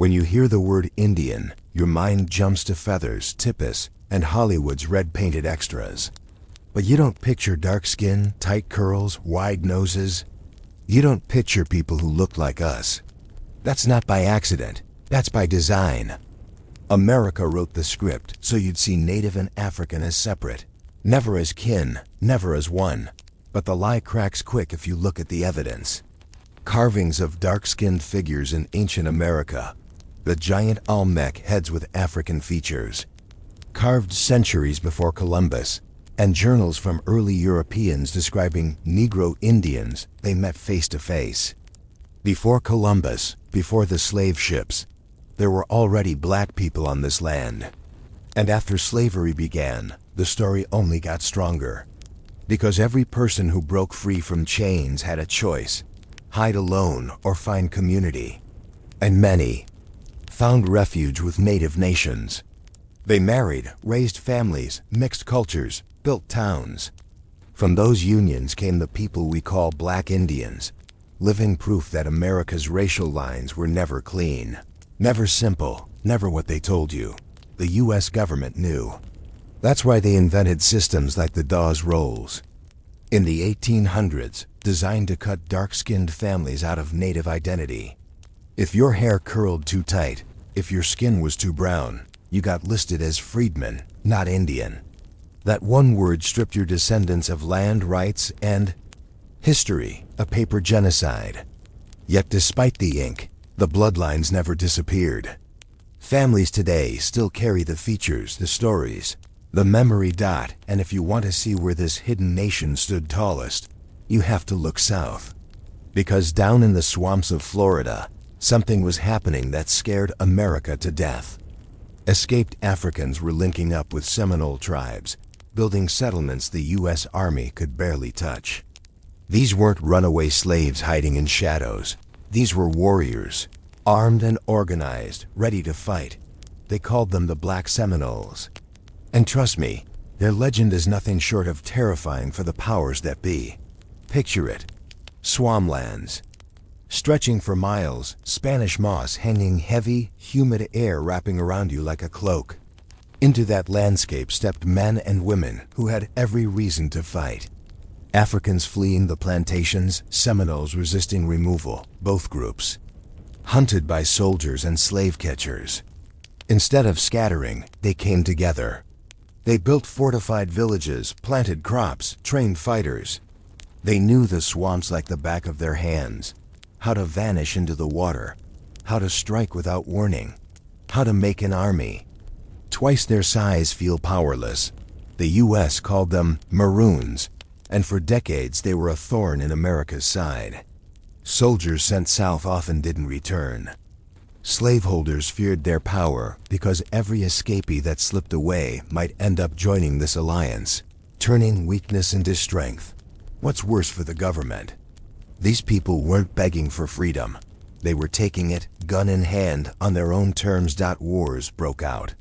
When you hear the word Indian, your mind jumps to feathers, tippis, and Hollywood's red-painted extras. But you don't picture dark skin, tight curls, wide noses. You don't picture people who look like us. That's not by accident. That's by design. America wrote the script so you'd see Native and African as separate. Never as kin, never as one. But the lie cracks quick if you look at the evidence. Carvings of dark-skinned figures in ancient America. The giant Olmec heads with African features. Carved centuries before Columbus. And journals from early Europeans describing Negro Indians they met face to face. Before Columbus, before the slave ships, there were already black people on this land. And after slavery began, the story only got stronger. Because every person who broke free from chains had a choice: hide alone or find community. And many found refuge with native nations. They married, raised families, mixed cultures, built towns. From those unions came the people we call Black Indians, living proof that America's racial lines were never clean, never simple, never what they told you. The U.S. government knew. That's why they invented systems like the Dawes Rolls in the 1800s, designed to cut dark-skinned families out of native identity. If your hair curled too tight, if your skin was too brown, you got listed as freedman, not Indian. That one word stripped your descendants of land rights and history, a paper genocide. Yet despite the ink, the bloodlines never disappeared. Families today still carry the features, the stories, the memory dot, and if you want to see where this hidden nation stood tallest, you have to look south. Because down in the swamps of Florida, something was happening that scared America to death. Escaped Africans were linking up with Seminole tribes, building settlements the U.S. Army could barely touch. These weren't runaway slaves hiding in shadows. These were warriors, armed and organized, ready to fight. They called them the Black Seminoles. And trust me, their legend is nothing short of terrifying for the powers that be. Picture it. Swamplands. Stretching for miles, Spanish moss hanging heavy, humid air wrapping around you like a cloak. Into that landscape stepped men and women who had every reason to fight. Africans fleeing the plantations, Seminoles resisting removal, both groups. Hunted by soldiers and slave catchers. Instead of scattering, they came together. They built fortified villages, planted crops, trained fighters. They knew the swamps like the back of their hands. How to vanish into the water. How to strike without warning. How to make an army. Twice their size feel powerless. The U.S. called them Maroons, and for decades they were a thorn in America's side. Soldiers sent south often didn't return. Slaveholders feared their power because every escapee that slipped away might end up joining this alliance, turning weakness into strength. What's worse for the government? These people weren't begging for freedom. They were taking it, gun in hand, on their own terms. Wars broke out.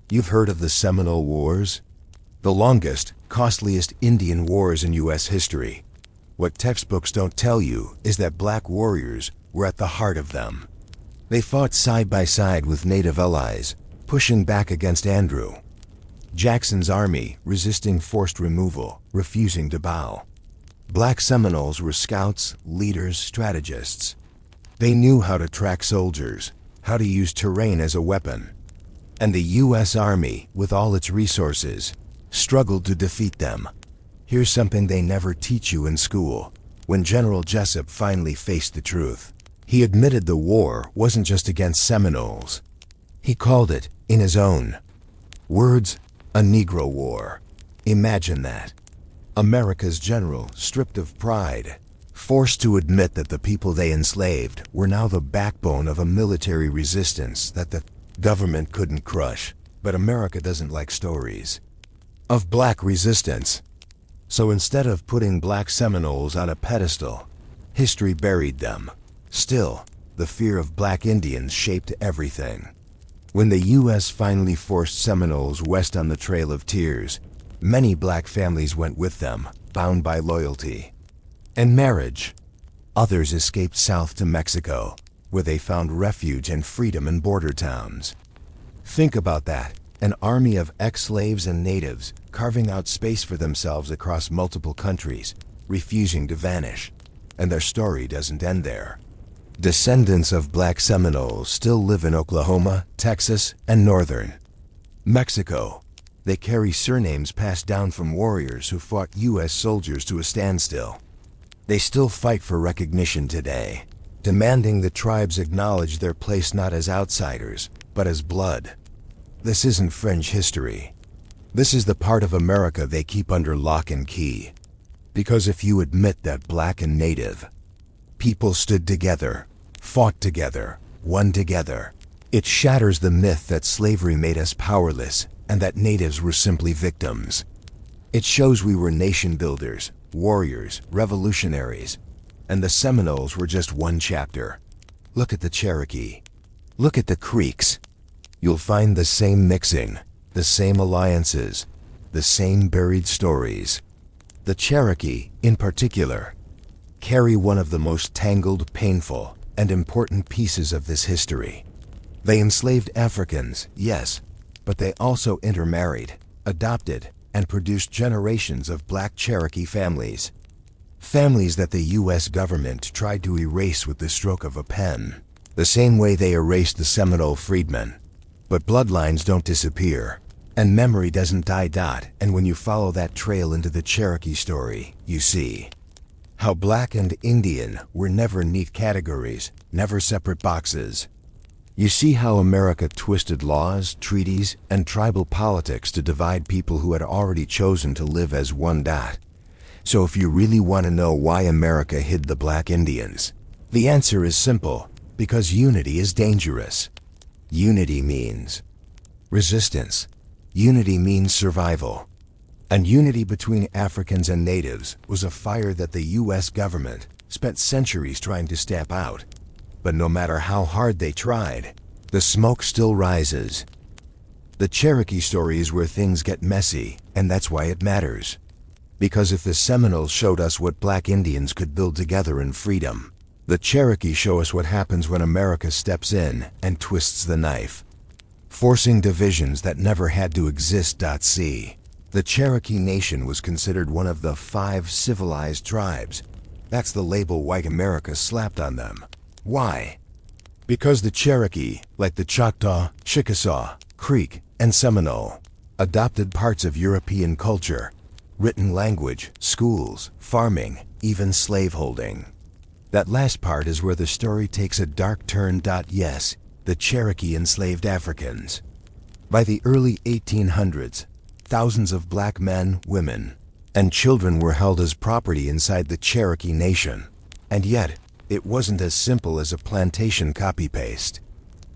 You've heard of the Seminole Wars? The longest, costliest Indian wars in U.S. history. What textbooks don't tell you is that black warriors were at the heart of them. They fought side by side with Native allies, pushing back against Andrew Jackson's army, resisting forced removal, refusing to bow. Black Seminoles were scouts, leaders, strategists. They knew how to track soldiers, how to use terrain as a weapon. And the U.S. Army, with all its resources, struggled to defeat them. Here's something they never teach you in school. When General Jessup finally faced the truth, he admitted the war wasn't just against Seminoles. He called it, in his own words, a Negro War. Imagine that. America's general, stripped of pride, forced to admit that the people they enslaved were now the backbone of a military resistance that the government couldn't crush. But America doesn't like stories of black resistance. So instead of putting black Seminoles on a pedestal, history buried them. Still, the fear of black Indians shaped everything. When the U.S. finally forced Seminoles west on the Trail of Tears, many black families went with them, bound by loyalty and marriage. Others escaped south to Mexico, where they found refuge and freedom in border towns. Think about that, an army of ex-slaves and natives carving out space for themselves across multiple countries, refusing to vanish. And their story doesn't end there. Descendants of Black Seminoles still live in Oklahoma, Texas, and northern Mexico. They carry surnames passed down from warriors who fought U.S. soldiers to a standstill. They still fight for recognition today, demanding the tribes acknowledge their place not as outsiders, but as blood. This isn't fringe history. This is the part of America they keep under lock and key. Because if you admit that Black and Native people stood together, fought together, won together, it shatters the myth that slavery made us powerless and that natives were simply victims. It shows we were nation builders, warriors, revolutionaries, and the Seminoles were just one chapter. Look at the Cherokee. Look at the Creeks. You'll find the same mixing, the same alliances, the same buried stories. The Cherokee, in particular, carry one of the most tangled, painful, and important pieces of this history. They enslaved Africans, yes, but they also intermarried, adopted, and produced generations of Black Cherokee families. Families that the U.S. government tried to erase with the stroke of a pen, the same way they erased the Seminole freedmen. But bloodlines don't disappear, and memory doesn't die. And when you follow that trail into the Cherokee story, you see how Black and Indian were never neat categories, never separate boxes. You see how America twisted laws, treaties, and tribal politics to divide people who had already chosen to live as one. So if you really want to know why America hid the Black Indians, the answer is simple: because unity is dangerous. Unity means resistance. Unity means survival. And unity between Africans and natives was a fire that the U.S. government spent centuries trying to stamp out. But no matter how hard they tried, the smoke still rises. The Cherokee story is where things get messy, and that's why it matters. Because if the Seminoles showed us what Black Indians could build together in freedom, the Cherokee show us what happens when America steps in and twists the knife, forcing divisions that never had to exist. See, the Cherokee Nation was considered one of the 5 civilized tribes. That's the label white America slapped on them. Why? Because the Cherokee, like the Choctaw, Chickasaw, Creek, and Seminole, adopted parts of European culture, written language, schools, farming, even slaveholding. That last part is where the story takes a dark turn. Yes, the Cherokee enslaved Africans. By the early 1800s, thousands of Black men, women, and children were held as property inside the Cherokee Nation. And yet, it wasn't as simple as a plantation copy-paste.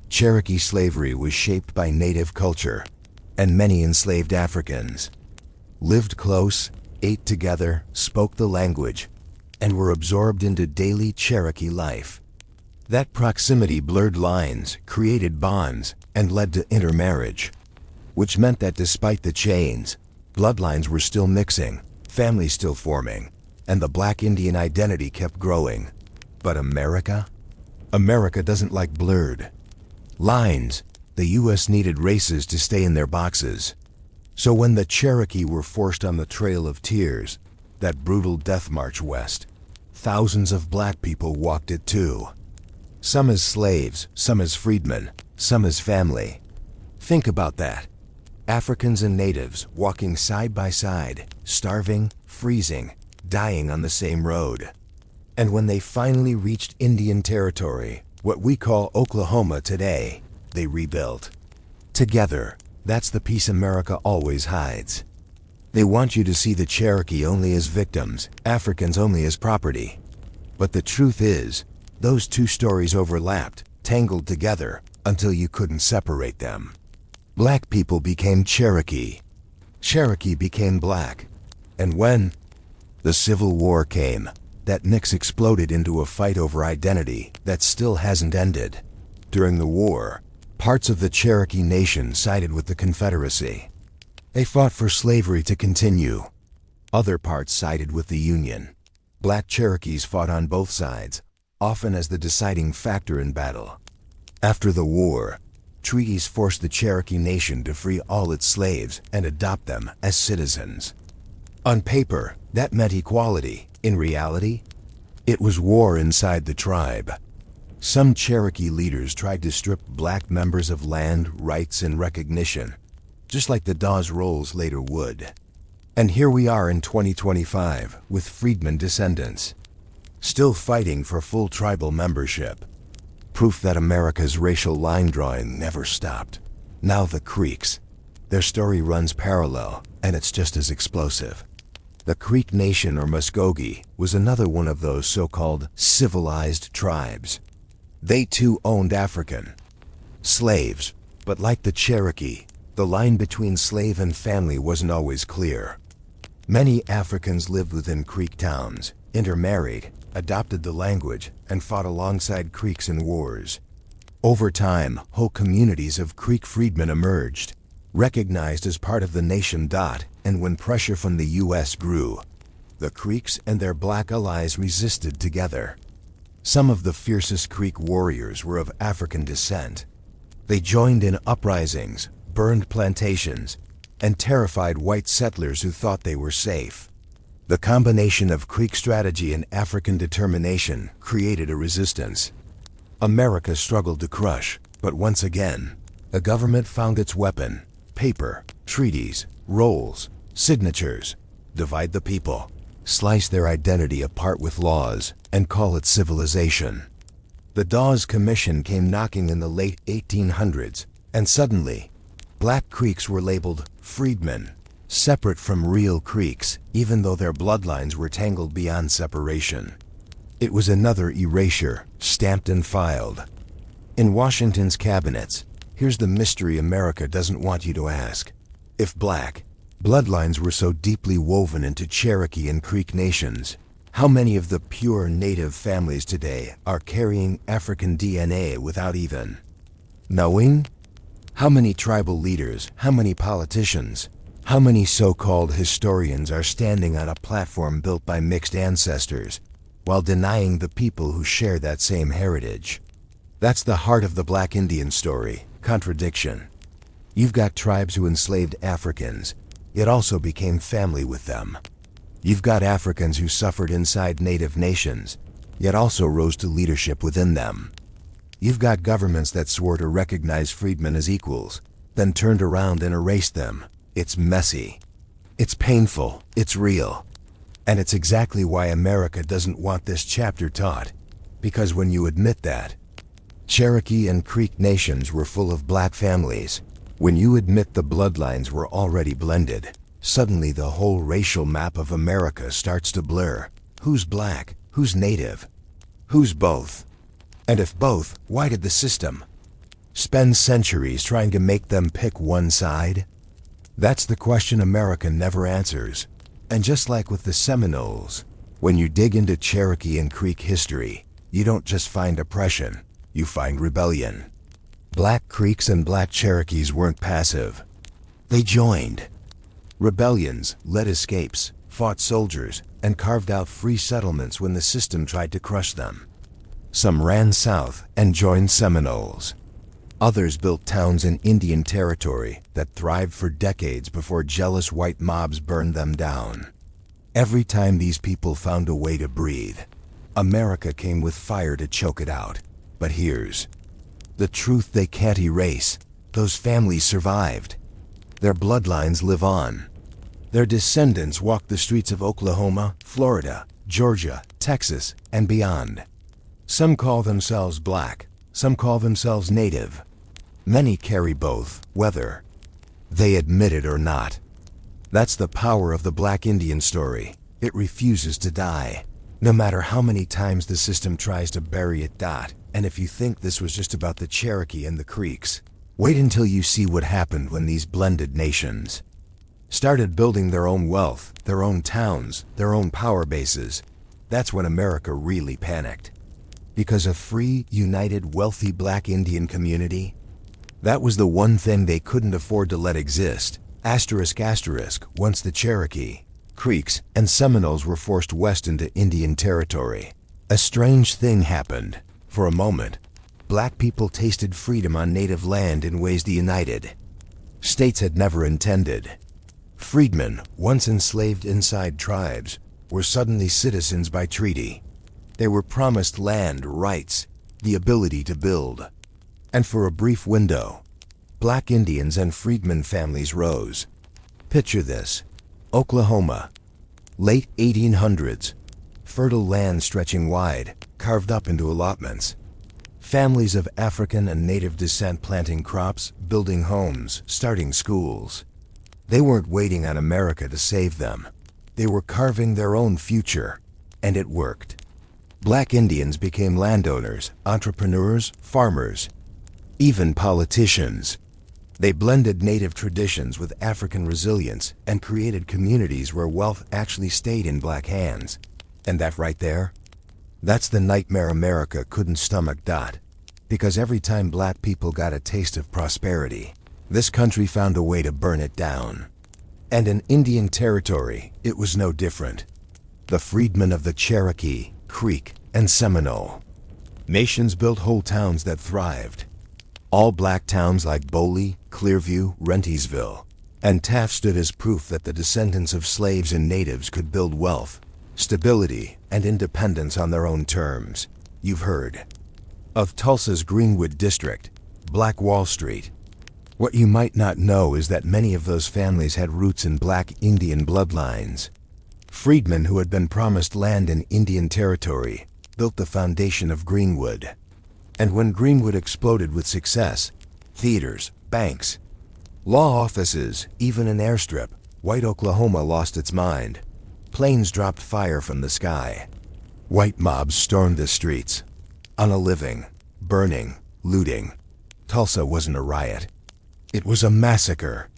Cherokee slavery was shaped by native culture, and many enslaved Africans lived close, ate together, spoke the language, and were absorbed into daily Cherokee life. That proximity blurred lines, created bonds, and led to intermarriage, which meant that despite the chains, bloodlines were still mixing, families still forming, and the Black Indian identity kept growing. But America? America doesn't like blurred lines. The U.S. needed races to stay in their boxes. So when the Cherokee were forced on the Trail of Tears, that brutal death march west, thousands of Black people walked it too. Some as slaves, some as freedmen, some as family. Think about that. Africans and natives walking side by side, starving, freezing, dying on the same road. And when they finally reached Indian Territory, what we call Oklahoma today, they rebuilt. Together. That's the piece America always hides. They want you to see the Cherokee only as victims, Africans only as property. But the truth is, those two stories overlapped, tangled together, until you couldn't separate them. Black people became Cherokee. Cherokee became Black. And when the Civil War came, that mix exploded into a fight over identity that still hasn't ended. During the war, parts of the Cherokee Nation sided with the Confederacy. They fought for slavery to continue. Other parts sided with the Union. Black Cherokees fought on both sides, often as the deciding factor in battle. After the war, treaties forced the Cherokee Nation to free all its slaves and adopt them as citizens. On paper, that meant equality. In reality, it was war inside the tribe. Some Cherokee leaders tried to strip black members of land, rights, and recognition, just like the Dawes Rolls later would. And here we are in 2025 with freedmen descendants, still fighting for full tribal membership. Proof that America's racial line drawing never stopped. Now the Creeks. Their story runs parallel, and it's just as explosive. The Creek Nation, or Muskogee, was another one of those so-called civilized tribes. They too owned African slaves, but like the Cherokee, the line between slave and family wasn't always clear. Many Africans lived within Creek towns, intermarried, adopted the language, and fought alongside Creeks in wars. Over time, whole communities of Creek freedmen emerged, recognized as part of the nation. And when pressure from the U.S. grew, the Creeks and their black allies resisted together. Some of the fiercest Creek warriors were of African descent. They joined in uprisings, burned plantations, and terrified white settlers who thought they were safe. The combination of Creek strategy and African determination created a resistance America struggled to crush, but once again, the government found its weapon: paper, treaties, rolls, signatures. Divide the people, slice their identity apart with laws, and call it civilization. The Dawes Commission came knocking in the late 1800s, and suddenly, Black Creeks were labeled freedmen, separate from real Creeks, even though their bloodlines were tangled beyond separation. It was another erasure, stamped and filed. In Washington's cabinets, here's the mystery America doesn't want you to ask. If black bloodlines were so deeply woven into Cherokee and Creek nations, how many of the pure native families today are carrying African DNA without even knowing? How many tribal leaders, how many politicians, how many so-called historians are standing on a platform built by mixed ancestors, while denying the people who share that same heritage? That's the heart of the Black Indian story, contradiction. You've got tribes who enslaved Africans, yet also became family with them. You've got Africans who suffered inside native nations, yet also rose to leadership within them. You've got governments that swore to recognize freedmen as equals, then turned around and erased them. It's messy. It's painful. It's real. And it's exactly why America doesn't want this chapter taught. Because when you admit that Cherokee and Creek nations were full of black families, when you admit the bloodlines were already blended, suddenly the whole racial map of America starts to blur. Who's black? Who's native? Who's both? And if both, why did the system spend centuries trying to make them pick one side? That's the question America never answers. And just like with the Seminoles, when you dig into Cherokee and Creek history, you don't just find oppression, you find rebellion. Black Creeks and Black Cherokees weren't passive. They joined. Rebellions led escapes, fought soldiers, and carved out free settlements when the system tried to crush them. Some ran south and joined Seminoles. Others built towns in Indian territory that thrived for decades before jealous white mobs burned them down. Every time these people found a way to breathe, America came with fire to choke it out. But here's the truth they can't erase. Those families survived. Their bloodlines live on. Their descendants walk the streets of Oklahoma, Florida, Georgia, Texas, and beyond. Some call themselves black, some call themselves native. Many carry both, whether they admit it or not. That's the power of the Black Indian story. It refuses to die, no matter how many times the system tries to bury it. And if you think this was just about the Cherokee and the Creeks, wait until you see what happened when these blended nations started building their own wealth, their own towns, their own power bases. That's when America really panicked. Because a free, united, wealthy Black Indian community, that was the one thing they couldn't afford to let exist. Asterisk asterisk, once the Cherokee, Creeks, and Seminoles were forced west into Indian territory, A strange thing happened. For a moment, black people tasted freedom on native land in ways the United States had never intended. Freedmen, once enslaved inside tribes, were suddenly citizens by treaty. They were promised land, rights, the ability to build. And for a brief window, black Indians and freedmen families rose. Picture this: Oklahoma, late 1800s, fertile land stretching wide, carved up into allotments. Families of African and native descent planting crops, building homes, starting schools. They weren't waiting on America to save them. They were carving their own future, and it worked. Black Indians became landowners, entrepreneurs, farmers, even politicians. They blended native traditions with African resilience and created communities where wealth actually stayed in black hands. And that right there? That's the nightmare America couldn't stomach. Because every time black people got a taste of prosperity, this country found a way to burn it down. And in Indian territory, it was no different. The freedmen of the Cherokee, Creek, and Seminole nations built whole towns that thrived. All black towns like Boley, Clearview, Rentisville, and Taft stood as proof that the descendants of slaves and natives could build wealth, stability, and independence on their own terms. You've heard of Tulsa's Greenwood district, Black Wall Street. What you might not know is that many of those families had roots in black Indian bloodlines. Freedmen who had been promised land in Indian territory built the foundation of Greenwood. And when Greenwood exploded with success, theaters, banks, law offices, even an airstrip, white Oklahoma lost its mind. Planes dropped fire from the sky. White mobs stormed the streets. On a living, burning, looting. Tulsa wasn't a riot. It was a massacre.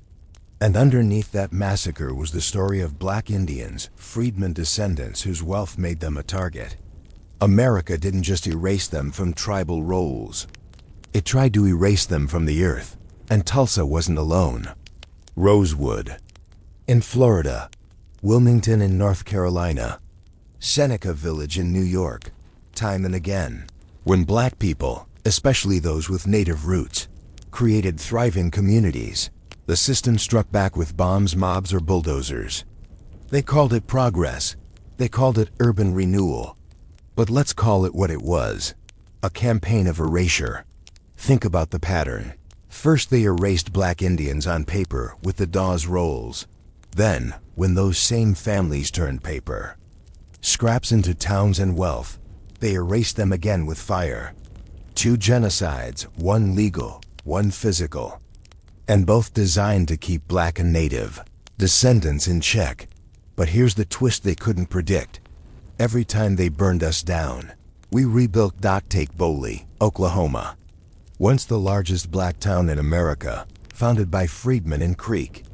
And underneath that massacre was the story of black Indians, freedmen descendants whose wealth made them a target. America didn't just erase them from tribal rolls. It tried to erase them from the earth. And Tulsa wasn't alone. Rosewood in Florida, Wilmington in North Carolina, Seneca Village in New York, time and again, when black people, especially those with native roots, created thriving communities, the system struck back with bombs, mobs, or bulldozers. They called it progress. They called it urban renewal. But let's call it what it was: a campaign of erasure. Think about the pattern. First they erased black Indians on paper with the Dawes Rolls. Then, when those same families turned paper, scraps into towns and wealth, they erased them again with fire. 2 genocides, one legal, one physical, and both designed to keep black and native descendants in check. But here's the twist they couldn't predict. Every time they burned us down, we rebuilt. Take Boley, Oklahoma, once the largest black town in America, founded by freedmen in Creek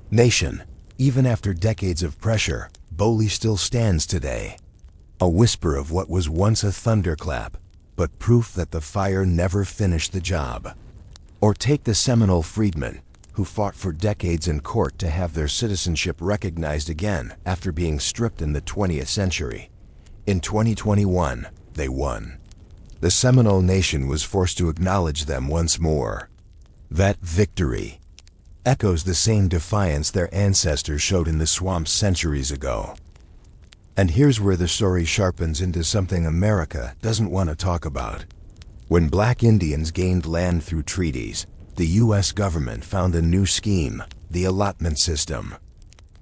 Nation. Even after decades of pressure, Boley still stands today. A whisper of what was once a thunderclap, but proof that the fire never finished the job. Or take the Seminole freedmen, who fought for decades in court to have their citizenship recognized again after being stripped in the 20th century. In 2021, they won. The Seminole Nation was forced to acknowledge them once more. That victory echoes the same defiance their ancestors showed in the swamps centuries ago. And here's where the story sharpens into something America doesn't want to talk about. When black Indians gained land through treaties, the U.S. government found a new scheme: the allotment system.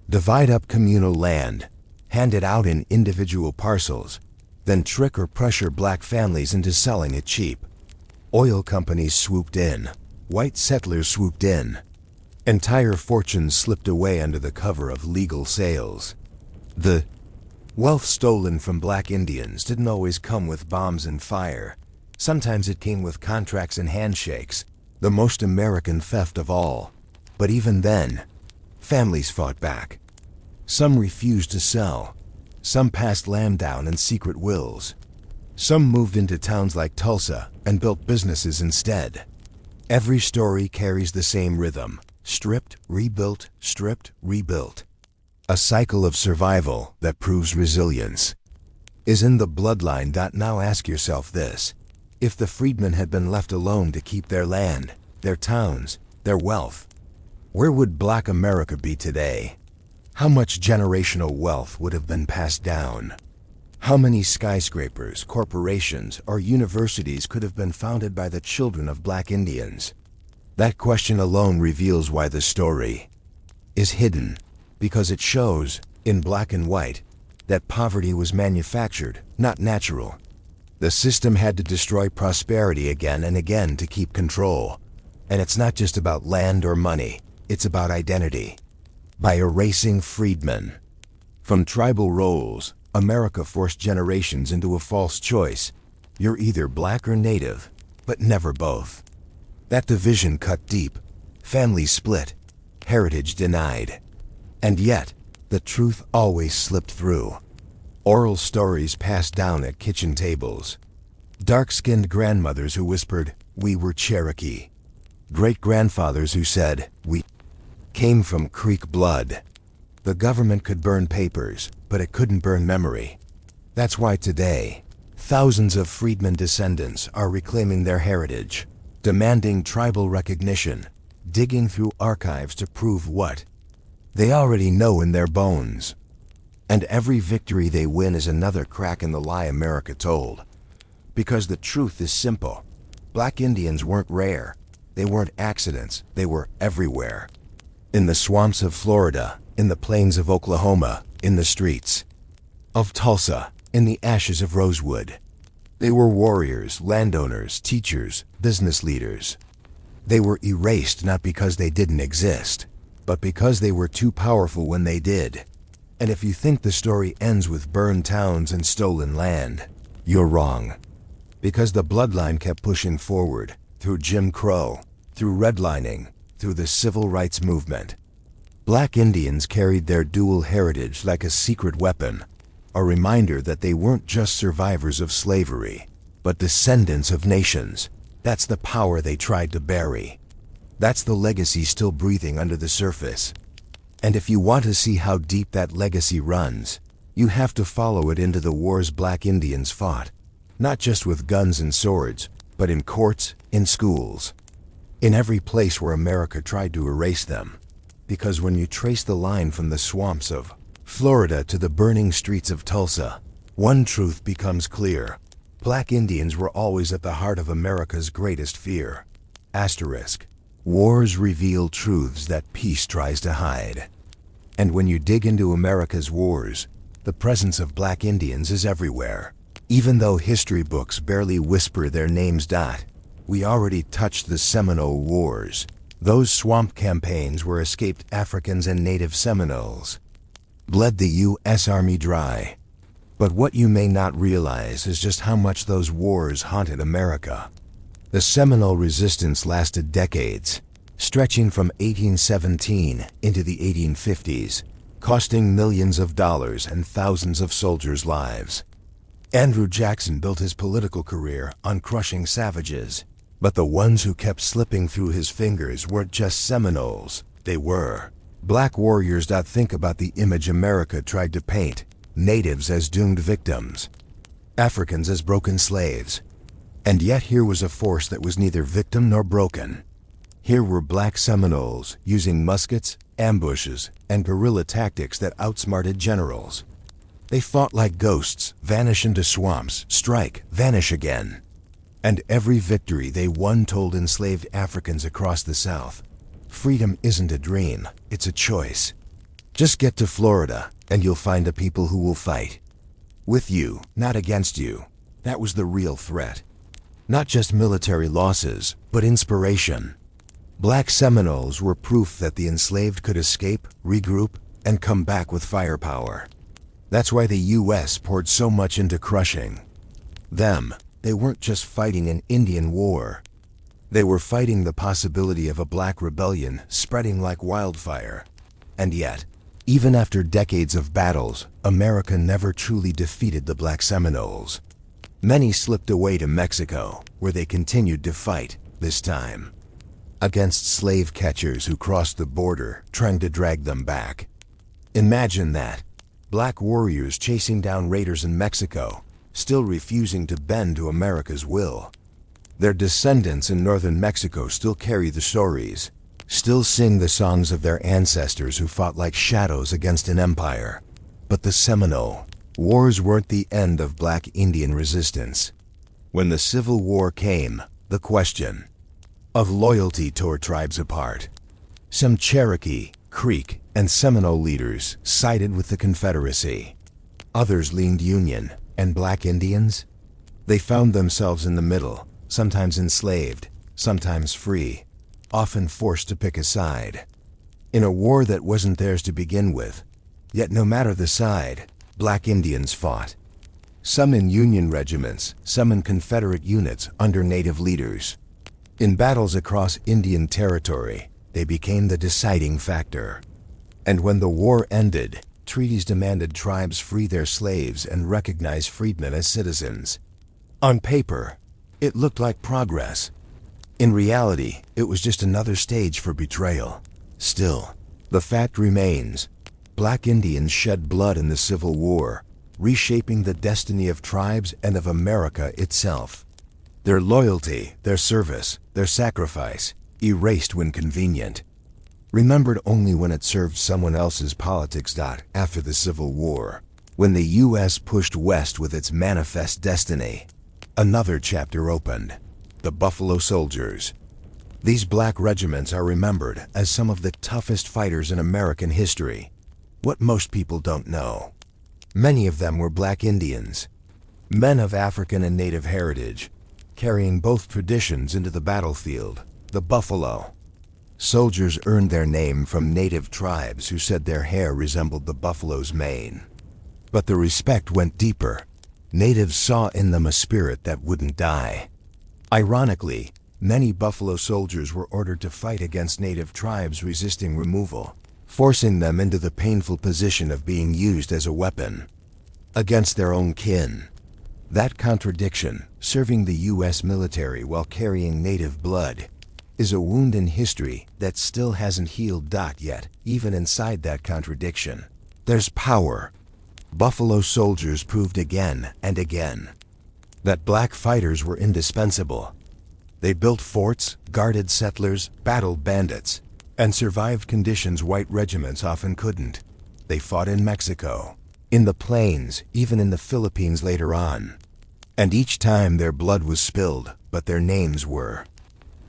Divide up communal land, hand it out in individual parcels, then trick or pressure black families into selling it cheap. Oil companies swooped in. White settlers swooped in. Entire fortunes slipped away under the cover of legal sales. The wealth stolen from black Indians didn't always come with bombs and fire. Sometimes it came with contracts and handshakes, the most American theft of all. But even then, families fought back. Some refused to sell. Some passed land down in secret wills. Some moved into towns like Tulsa and built businesses instead. Every story carries the same rhythm: stripped, rebuilt, stripped, rebuilt. A cycle of survival that proves resilience. is in the bloodline. Now ask yourself this. If the freedmen had been left alone to keep their land, their towns, their wealth, where would Black America be today? How much generational wealth would have been passed down? How many skyscrapers, corporations, or universities could have been founded by the children of Black Indians? That question alone reveals why the story is hidden, because it shows, in black and white, that poverty was manufactured, not natural. The system had to destroy prosperity again and again to keep control. And it's not just about land or money, it's about identity. By erasing freedmen from tribal roles, America forced generations into a false choice. You're either black or native, but never both. That division cut deep, families split, heritage denied. And yet, the truth always slipped through. Oral stories passed down at kitchen tables. Dark-skinned grandmothers who whispered, "We were Cherokee." Great-grandfathers who said, "We came from Creek blood." The government could burn papers, but it couldn't burn memory. That's why today, thousands of freedmen descendants are reclaiming their heritage, demanding tribal recognition, digging through archives to prove what they already know in their bones. And every victory they win is another crack in the lie America told. Because the truth is simple. Black Indians weren't rare. They weren't accidents. They were everywhere. In the swamps of Florida, in the plains of Oklahoma, in the streets of Tulsa, in the ashes of Rosewood. They were warriors, landowners, teachers, business leaders. They were erased not because they didn't exist, but because they were too powerful when they did. And if you think the story ends with burned towns and stolen land, you're wrong. Because the bloodline kept pushing forward, through Jim Crow, through redlining, through the civil rights movement. Black Indians carried their dual heritage like a secret weapon, a reminder that they weren't just survivors of slavery, but descendants of nations. That's the power they tried to bury. That's the legacy still breathing under the surface. And if you want to see how deep that legacy runs, you have to follow it into the wars Black Indians fought, not just with guns and swords, but in courts, in schools, in every place where America tried to erase them. Because when you trace the line from the swamps of Florida to the burning streets of Tulsa, one truth becomes clear. Black Indians were always at the heart of America's greatest fear. Asterisk. Wars reveal truths that peace tries to hide. And when you dig into America's wars, the presence of Black Indians is everywhere. Even though history books barely whisper their names. We already touched the Seminole Wars. Those swamp campaigns where escaped Africans and Native Seminoles bled the U.S. Army dry. But what you may not realize is just how much those wars haunted America. The Seminole resistance lasted decades, stretching from 1817 into the 1850s, costing millions of dollars and thousands of soldiers' lives. Andrew Jackson built his political career on crushing savages, but the ones who kept slipping through his fingers weren't just Seminoles, they were Black warriors. Think about the image America tried to paint: natives as doomed victims, Africans as broken slaves. And yet here was a force that was neither victim nor broken. Here were Black Seminoles using muskets, ambushes, and guerrilla tactics that outsmarted generals. They fought like ghosts, vanish into swamps, strike, vanish again. And every victory they won told enslaved Africans across the South, freedom isn't a dream, it's a choice. Just get to Florida, and you'll find a people who will fight with you, not against you. That was the real threat. Not just military losses, but inspiration. Black Seminoles were proof that the enslaved could escape, regroup, and come back with firepower. That's why the U.S. poured so much into crushing them. They weren't just fighting an Indian war. They were fighting the possibility of a black rebellion spreading like wildfire. And yet, even after decades of battles, America never truly defeated the Black Seminoles. Many slipped away to Mexico, where they continued to fight, this time against slave catchers who crossed the border, trying to drag them back. Imagine that. Black warriors chasing down raiders in Mexico, still refusing to bend to America's will. Their descendants in northern Mexico still carry the stories, still sing the songs of their ancestors who fought like shadows against an empire. But the Seminole Wars weren't the end of Black Indian resistance. When the Civil War came, the question of loyalty tore tribes apart. Some Cherokee, Creek, and Seminole leaders sided with the Confederacy. Others leaned Union, and Black Indians? They found themselves in the middle, sometimes enslaved, sometimes free, often forced to pick a side. In a war that wasn't theirs to begin with, yet no matter the side, Black Indians fought. Some in Union regiments, some in Confederate units under Native leaders. In battles across Indian territory, they became the deciding factor. And when the war ended, treaties demanded tribes free their slaves and recognize freedmen as citizens. On paper, it looked like progress. In reality, it was just another stage for betrayal. Still, the fact remains, Black Indians shed blood in the Civil War, reshaping the destiny of tribes and of America itself. Their loyalty, their service, their sacrifice, erased when convenient, remembered only when it served someone else's politics. After the Civil War, when the U.S. pushed west with its manifest destiny, another chapter opened. The Buffalo Soldiers. These black regiments are remembered as some of the toughest fighters in American history. What most people don't know: many of them were Black Indians, men of African and Native heritage, carrying both traditions into the battlefield. The Buffalo Soldiers earned their name from Native tribes who said their hair resembled the buffalo's mane. But the respect went deeper. Natives saw in them a spirit that wouldn't die. Ironically, many Buffalo Soldiers were ordered to fight against Native tribes resisting removal, forcing them into the painful position of being used as a weapon against their own kin. That contradiction, serving the U.S. military while carrying Native blood, is a wound in history that still hasn't healed. Yet, even inside that contradiction, there's power. Buffalo Soldiers proved again and again that black fighters were indispensable. They built forts, guarded settlers, battled bandits, and survived conditions white regiments often couldn't. They fought in Mexico, in the plains, even in the Philippines later on. And each time their blood was spilled, but their names were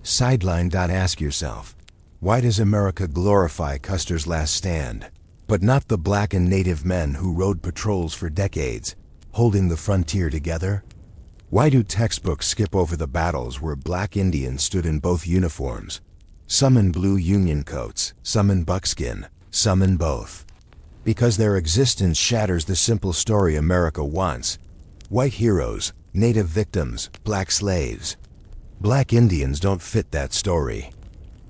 sidelined. Ask yourself, why does America glorify Custer's last stand, but not the Black and Native men who rode patrols for decades, holding the frontier together? Why do textbooks skip over the battles where Black Indians stood in both uniforms? Some in blue Union coats, some in buckskin, some in both. Because their existence shatters the simple story America wants. White heroes, Native victims, Black slaves. Black Indians don't fit that story.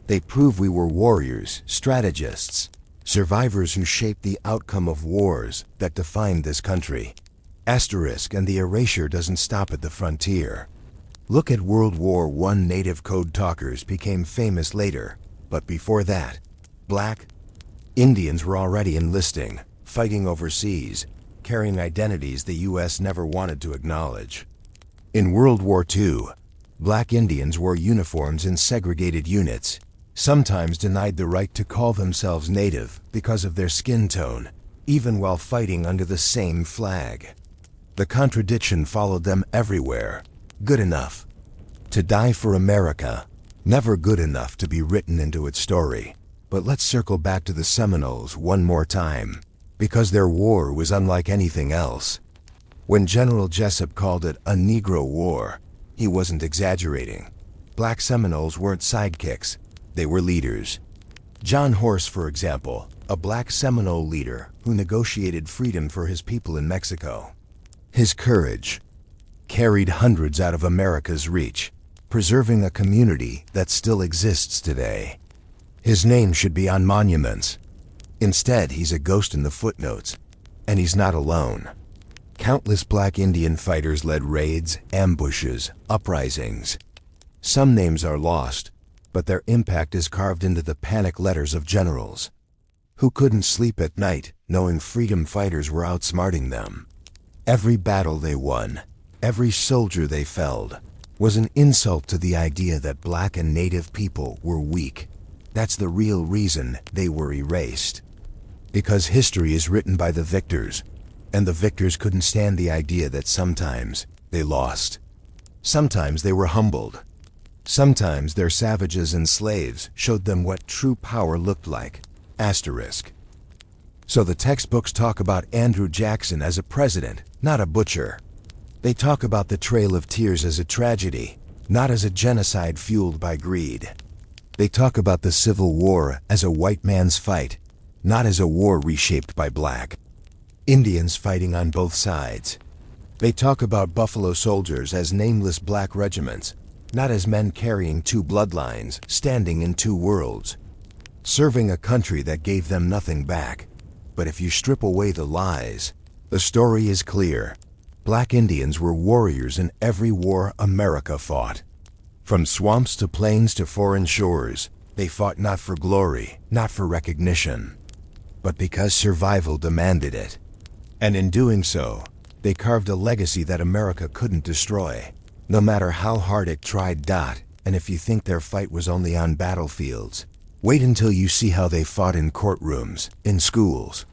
They prove we were warriors, strategists, survivors who shaped the outcome of wars that defined this country. Asterisk, and the erasure doesn't stop at the frontier. Look at World War I. Native code talkers became famous later, but before that, Black Indians were already enlisting, fighting overseas, carrying identities the U.S. never wanted to acknowledge. In World War II, Black Indians wore uniforms in segregated units, sometimes denied the right to call themselves Native because of their skin tone, even while fighting under the same flag. The contradiction followed them everywhere. Good enough to die for America, never good enough to be written into its story. But let's circle back to the Seminoles one more time, because their war was unlike anything else. When General Jessup called it a Negro War, he wasn't exaggerating. Black Seminoles weren't sidekicks, they were leaders. John Horse, for example, a Black Seminole leader who negotiated freedom for his people in Mexico. His courage carried hundreds out of America's reach, preserving a community that still exists today. His name should be on monuments. Instead, he's a ghost in the footnotes, and he's not alone. Countless Black Indian fighters led raids, ambushes, uprisings. Some names are lost, but their impact is carved into the panic letters of generals. who couldn't sleep at night knowing freedom fighters were outsmarting them. Every battle they won, every soldier they felled, was an insult to the idea that black and native people were weak. That's the real reason they were erased. Because history is written by the victors, and the victors couldn't stand the idea that sometimes they lost. Sometimes they were humbled. Sometimes their savages and slaves showed them what true power looked like. Asterisk. So the textbooks talk about Andrew Jackson as a president, not a butcher. They talk about the Trail of Tears as a tragedy, not as a genocide fueled by greed. They talk about the Civil War as a white man's fight, not as a war reshaped by black Indians fighting on both sides. They talk about Buffalo Soldiers as nameless black regiments, not as men carrying two bloodlines, standing in two worlds, serving a country that gave them nothing back. But if you strip away the lies, the story is clear. Black Indians were warriors in every war America fought. From swamps to plains to foreign shores, they fought not for glory, not for recognition, but because survival demanded it. And in doing so, they carved a legacy that America couldn't destroy, no matter how hard it tried. And if you think their fight was only on battlefields, wait until you see how they fought in courtrooms, in schools,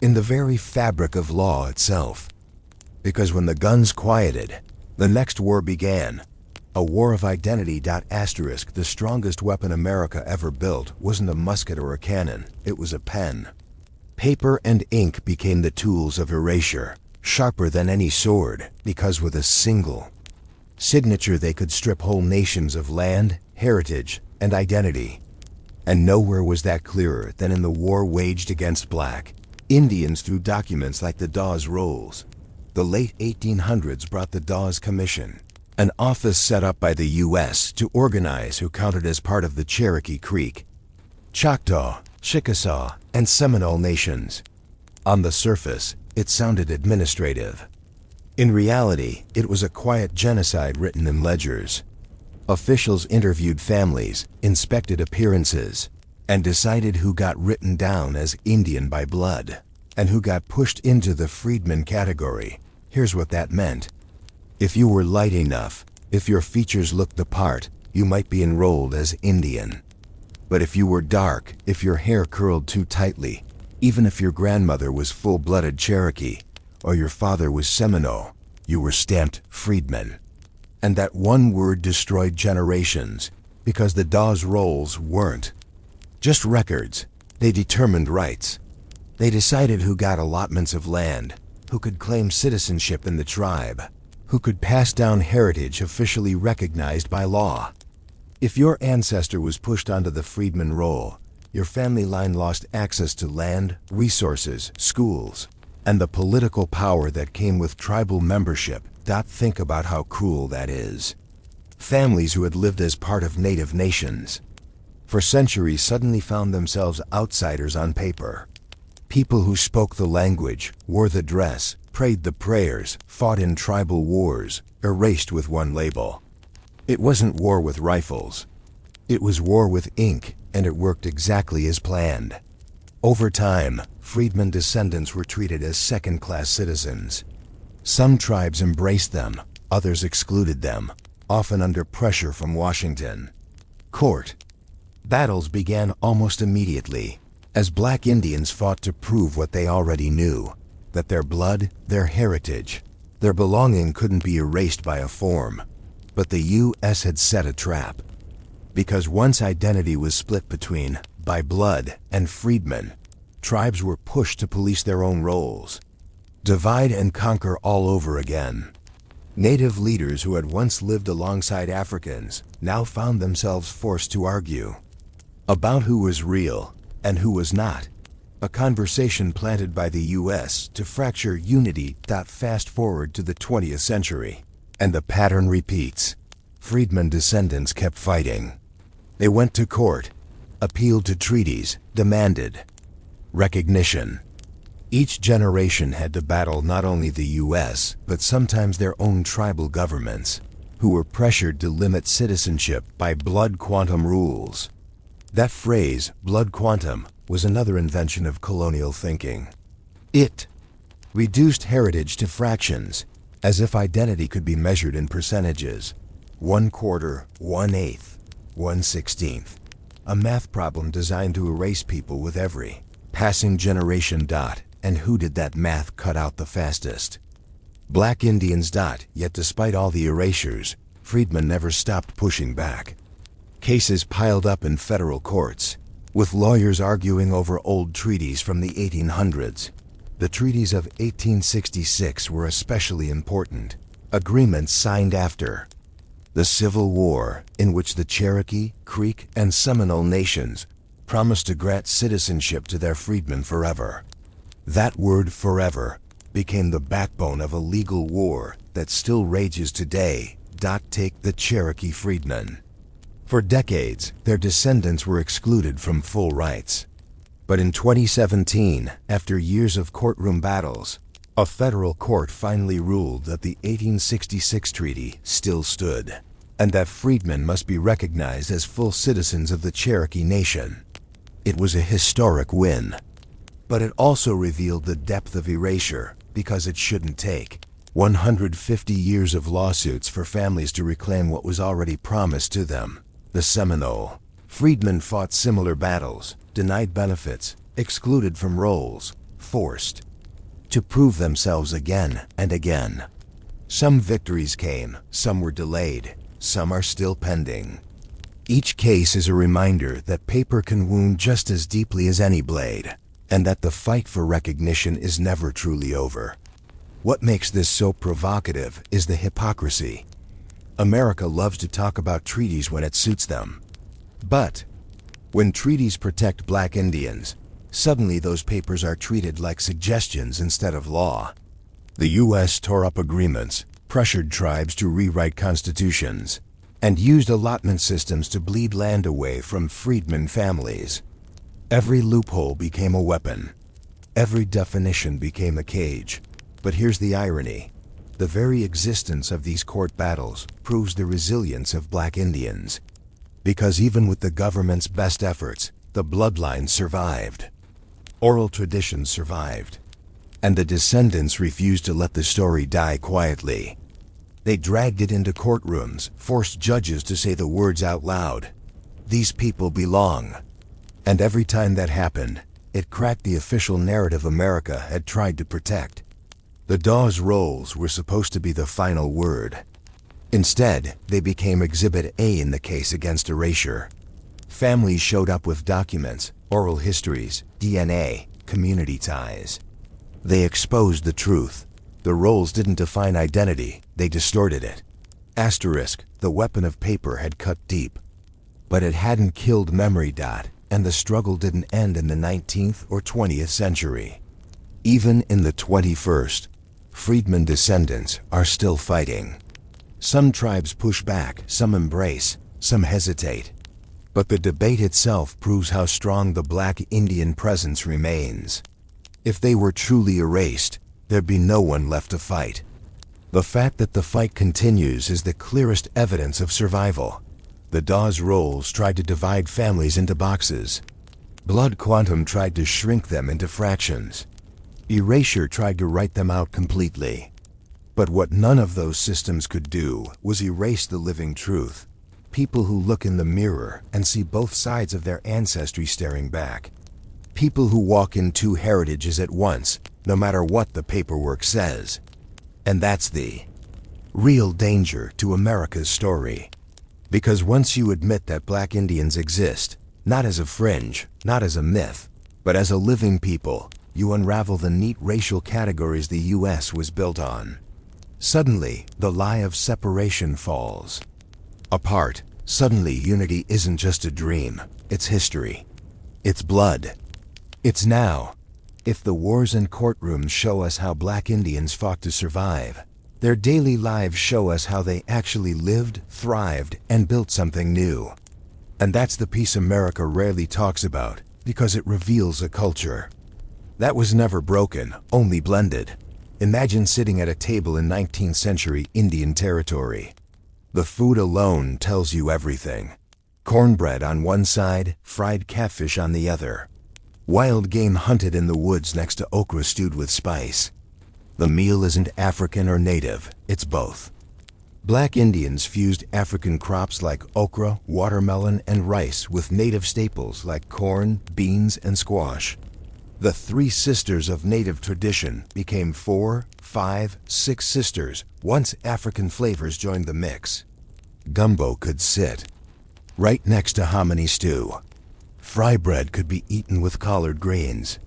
in the very fabric of law itself. Because when the guns quieted, the next war began. A war of identity. Asterisk. The strongest weapon America ever built wasn't a musket or a cannon, it was a pen. Paper and ink became the tools of erasure, sharper than any sword, because with a single signature they could strip whole nations of land, heritage, and identity. And nowhere was that clearer than in the war waged against black Indians through documents like the Dawes Rolls. The late 1800s brought the Dawes Commission, an office set up by the U.S. to organize who counted as part of the Cherokee Creek, Choctaw, Chickasaw, and Seminole nations. On the surface, it sounded administrative. In reality, it was a quiet genocide written in ledgers. Officials interviewed families, inspected appearances, and decided who got written down as Indian by blood, and who got pushed into the freedmen category. Here's what that meant. If you were light enough, if your features looked the part, you might be enrolled as Indian. But if you were dark, if your hair curled too tightly, even if your grandmother was full-blooded Cherokee, or your father was Seminole, you were stamped freedman. And that one word destroyed generations, because the Dawes Rolls weren't just records. They determined rights. They decided who got allotments of land, who could claim citizenship in the tribe, who could pass down heritage officially recognized by law. If your ancestor was pushed onto the freedman roll, your family line lost access to land, resources, schools, and the political power that came with tribal membership. Think about how cruel that is. Families who had lived as part of native nations for centuries suddenly found themselves outsiders on paper. People who spoke the language, wore the dress, prayed the prayers, fought in tribal wars, erased with one label. It wasn't war with rifles. It was war with ink, and it worked exactly as planned. Over time, freedmen descendants were treated as second-class citizens. Some tribes embraced them, others excluded them, often under pressure from Washington. Court battles began almost immediately, as black Indians fought to prove what they already knew, that their blood, their heritage, their belonging couldn't be erased by a form. But the U.S. had set a trap. Because once identity was split between by blood and freedmen, tribes were pushed to police their own roles. Divide and conquer all over again. Native leaders who had once lived alongside Africans now found themselves forced to argue about who was real and who was not. A conversation planted by the U.S. to fracture unity. Fast forward to the 20th century, and the pattern repeats. Freedmen descendants kept fighting. They went to court, appealed to treaties, demanded recognition. Each generation had to battle not only the U.S., but sometimes their own tribal governments, who were pressured to limit citizenship by blood quantum rules. That phrase, blood quantum, was another invention of colonial thinking. It reduced heritage to fractions, as if identity could be measured in percentages. 1/4, 1/8, 1/16. A math problem designed to erase people with every passing generation. And who did that math cut out the fastest? Black Indians. Yet despite all the erasures, freedmen never stopped pushing back. Cases piled up in federal courts, with lawyers arguing over old treaties from the 1800s. The treaties of 1866 were especially important, agreements signed after the Civil War, in which the Cherokee, Creek, and Seminole nations promised to grant citizenship to their freedmen forever. That word forever became the backbone of a legal war that still rages today. Take the Cherokee freedmen. For decades, their descendants were excluded from full rights. But in 2017, after years of courtroom battles, a federal court finally ruled that the 1866 treaty still stood, and that freedmen must be recognized as full citizens of the Cherokee Nation. It was a historic win. But it also revealed the depth of erasure, because it shouldn't take 150 years of lawsuits for families to reclaim what was already promised to them. The Seminole freedmen fought similar battles, denied benefits, excluded from rolls, forced to prove themselves again and again. Some victories came, some were delayed, some are still pending. Each case is a reminder that paper can wound just as deeply as any blade, and that the fight for recognition is never truly over. What makes this so provocative is the hypocrisy. America loves to talk about treaties when it suits them. But when treaties protect Black Indians, suddenly those papers are treated like suggestions instead of law. The U.S. tore up agreements, pressured tribes to rewrite constitutions, and used allotment systems to bleed land away from freedmen families. Every loophole became a weapon. Every definition became a cage. But here's the irony. The very existence of these court battles proves the resilience of Black Indians. Because even with the government's best efforts, the bloodline survived. Oral traditions survived. And the descendants refused to let the story die quietly. They dragged it into courtrooms, forced judges to say the words out loud. These people belong. And every time that happened, it cracked the official narrative America had tried to protect. The Dawes Rolls were supposed to be the final word. Instead, they became Exhibit A in the case against erasure. Families showed up with documents, oral histories, DNA, community ties. They exposed the truth. The rolls didn't define identity, they distorted it. Asterisk, the weapon of paper had cut deep. But it hadn't killed memory. And the struggle didn't end in the 19th or 20th century. Even in the 21st, freedmen descendants are still fighting. Some tribes push back, some embrace, some hesitate. But the debate itself proves how strong the Black Indian presence remains. If they were truly erased, there'd be no one left to fight. The fact that the fight continues is the clearest evidence of survival. The Dawes Rolls tried to divide families into boxes. Blood quantum tried to shrink them into fractions. Erasure tried to write them out completely. But what none of those systems could do was erase the living truth. People who look in the mirror and see both sides of their ancestry staring back. People who walk in two heritages at once, no matter what the paperwork says. And that's the real danger to America's story. Because once you admit that Black Indians exist, not as a fringe, not as a myth, but as a living people, you unravel the neat racial categories the U.S. was built on. Suddenly, the lie of separation falls apart. Suddenly, unity isn't just a dream, it's history. It's blood. It's now. If the wars and courtrooms show us how Black Indians fought to survive, their daily lives show us how they actually lived, thrived, and built something new. And that's the piece America rarely talks about, because it reveals a culture that was never broken, only blended. Imagine sitting at a table in 19th century Indian territory. The food alone tells you everything. Cornbread on one side, fried catfish on the other. Wild game hunted in the woods next to okra stewed with spice. The meal isn't African or native, it's both. Black Indians fused African crops like okra, watermelon, and rice with native staples like corn, beans, and squash. The three sisters of native tradition became 4, 5, 6 sisters once African flavors joined the mix. Gumbo could sit right next to hominy stew. Fry bread could be eaten with collard greens.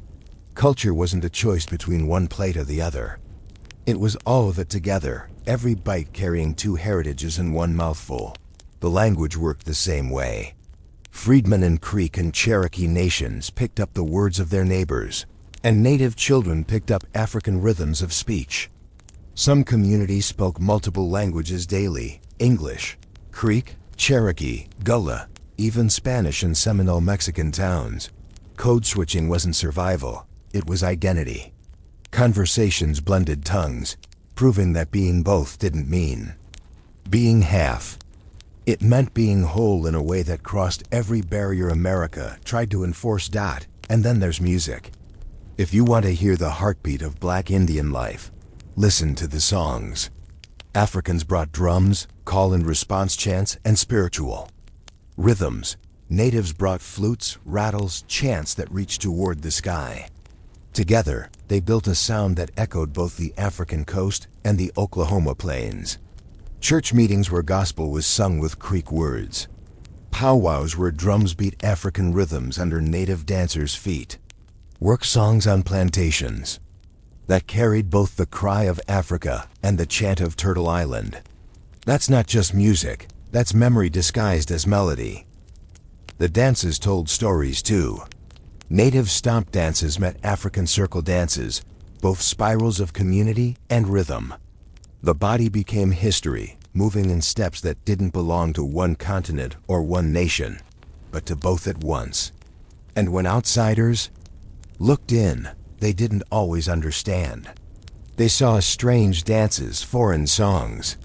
Culture wasn't a choice between one plate or the other. It was all of it together, every bite carrying two heritages in one mouthful. The language worked the same way. Freedmen and Creek and Cherokee nations picked up the words of their neighbors, and native children picked up African rhythms of speech. Some communities spoke multiple languages daily: English, Creek, Cherokee, Gullah, even Spanish in Seminole Mexican towns. Code switching wasn't survival, it was identity. Conversations blended tongues, proving that being both didn't mean being half. It meant being whole in a way that crossed every barrier America tried to enforce. And then there's music. If you want to hear the heartbeat of Black Indian life, listen to the songs. Africans brought drums, call and response chants, and spiritual rhythms. Natives brought flutes, rattles, chants that reached toward the sky. Together, they built a sound that echoed both the African coast and the Oklahoma plains. Church meetings where gospel was sung with Creek words. Powwows where drums beat African rhythms under native dancers' feet. Work songs on plantations that carried both the cry of Africa and the chant of Turtle Island. That's not just music, that's memory disguised as melody. The dances told stories too. Native stomp dances met African circle dances, both spirals of community and rhythm. The body became history, moving in steps that didn't belong to one continent or one nation, but to both at once. And when outsiders looked in, they didn't always understand. They saw strange dances, foreign songs.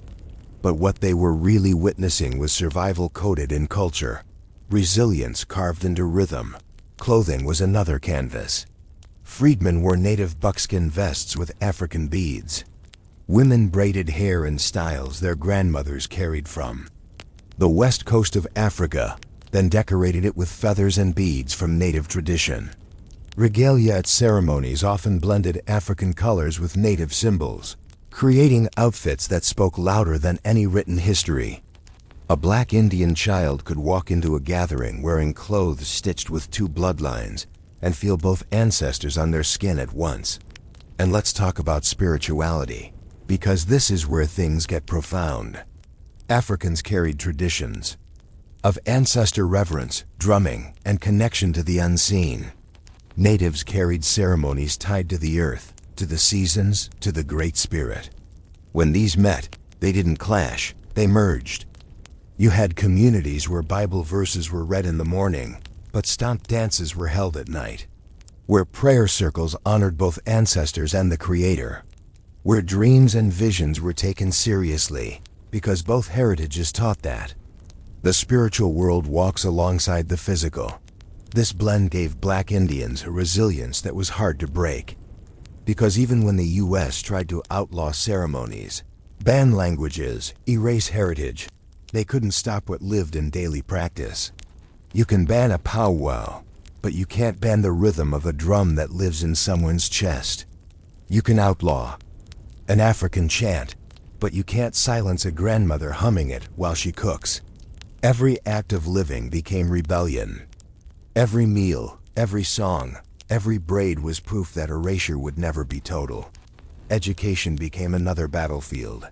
But what they were really witnessing was survival coded in culture, resilience carved into rhythm. Clothing was another canvas. Freedmen wore native buckskin vests with African beads. Women braided hair in styles their grandmothers carried from the west coast of Africa, then decorated it with feathers and beads from native tradition. Regalia at ceremonies often blended African colors with native symbols, creating outfits that spoke louder than any written history. A Black Indian child could walk into a gathering wearing clothes stitched with two bloodlines and feel both ancestors on their skin at once. And let's talk about spirituality, because this is where things get profound. Africans carried traditions of ancestor reverence, drumming, and connection to the unseen. Natives carried ceremonies tied to the earth, to the seasons, to the Great Spirit. When these met, they didn't clash, they merged. You had communities where Bible verses were read in the morning, but stomp dances were held at night. Where prayer circles honored both ancestors and the Creator. Where dreams and visions were taken seriously, because both heritages taught that. The spiritual world walks alongside the physical. This blend gave Black Indians a resilience that was hard to break. Because even when the U.S. tried to outlaw ceremonies, ban languages, erase heritage, they couldn't stop what lived in daily practice. You can ban a powwow, but you can't ban the rhythm of a drum that lives in someone's chest. You can outlaw an African chant, but you can't silence a grandmother humming it while she cooks. Every act of living became rebellion. Every meal, every song, every braid was proof that erasure would never be total. Education became another battlefield.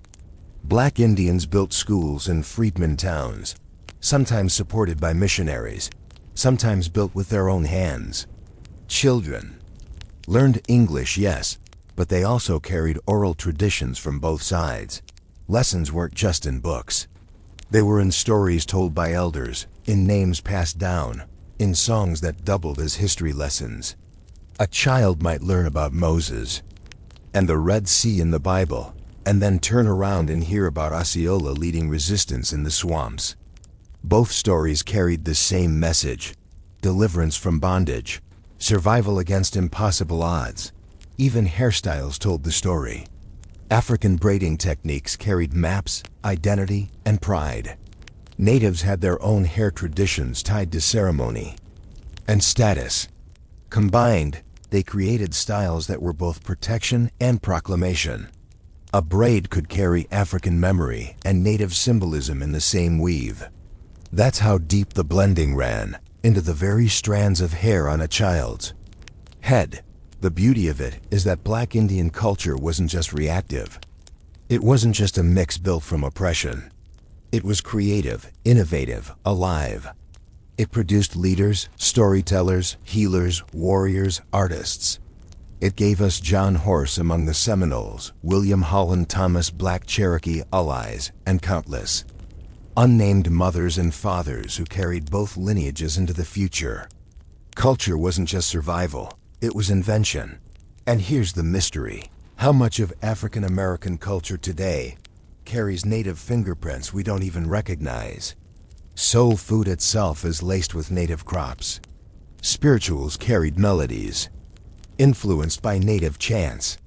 Black Indians built schools in freedmen towns, sometimes supported by missionaries, sometimes built with their own hands. Children learned English, yes, but they also carried oral traditions from both sides. Lessons weren't just in books. They were in stories told by elders, in names passed down, in songs that doubled as history lessons. A child might learn about Moses and the Red Sea in the Bible, and then turn around and hear about Osceola leading resistance in the swamps. Both stories carried the same message: deliverance from bondage, Survival against impossible odds. Even hairstyles told the story. African braiding techniques carried maps, identity, and pride. Natives had their own hair traditions tied to ceremony and status. Combined, they created styles that were both protection and proclamation. A braid could carry African memory and native symbolism in the same weave. That's how deep the blending ran, into the very strands of hair on a child's head. The beauty of it is that Black Indian culture wasn't just reactive. It wasn't just a mix built from oppression. It was creative, innovative, alive. It produced leaders, storytellers, healers, warriors, artists. It gave us John Horse among the Seminoles, William Holland Thomas Black Cherokee allies, and countless unnamed mothers and fathers who carried both lineages into the future. Culture wasn't just survival, it was invention. And here's the mystery. How much of African American culture today carries native fingerprints we don't even recognize? Soul food itself is laced with native crops. Spirituals carried melodies, influenced by native chants.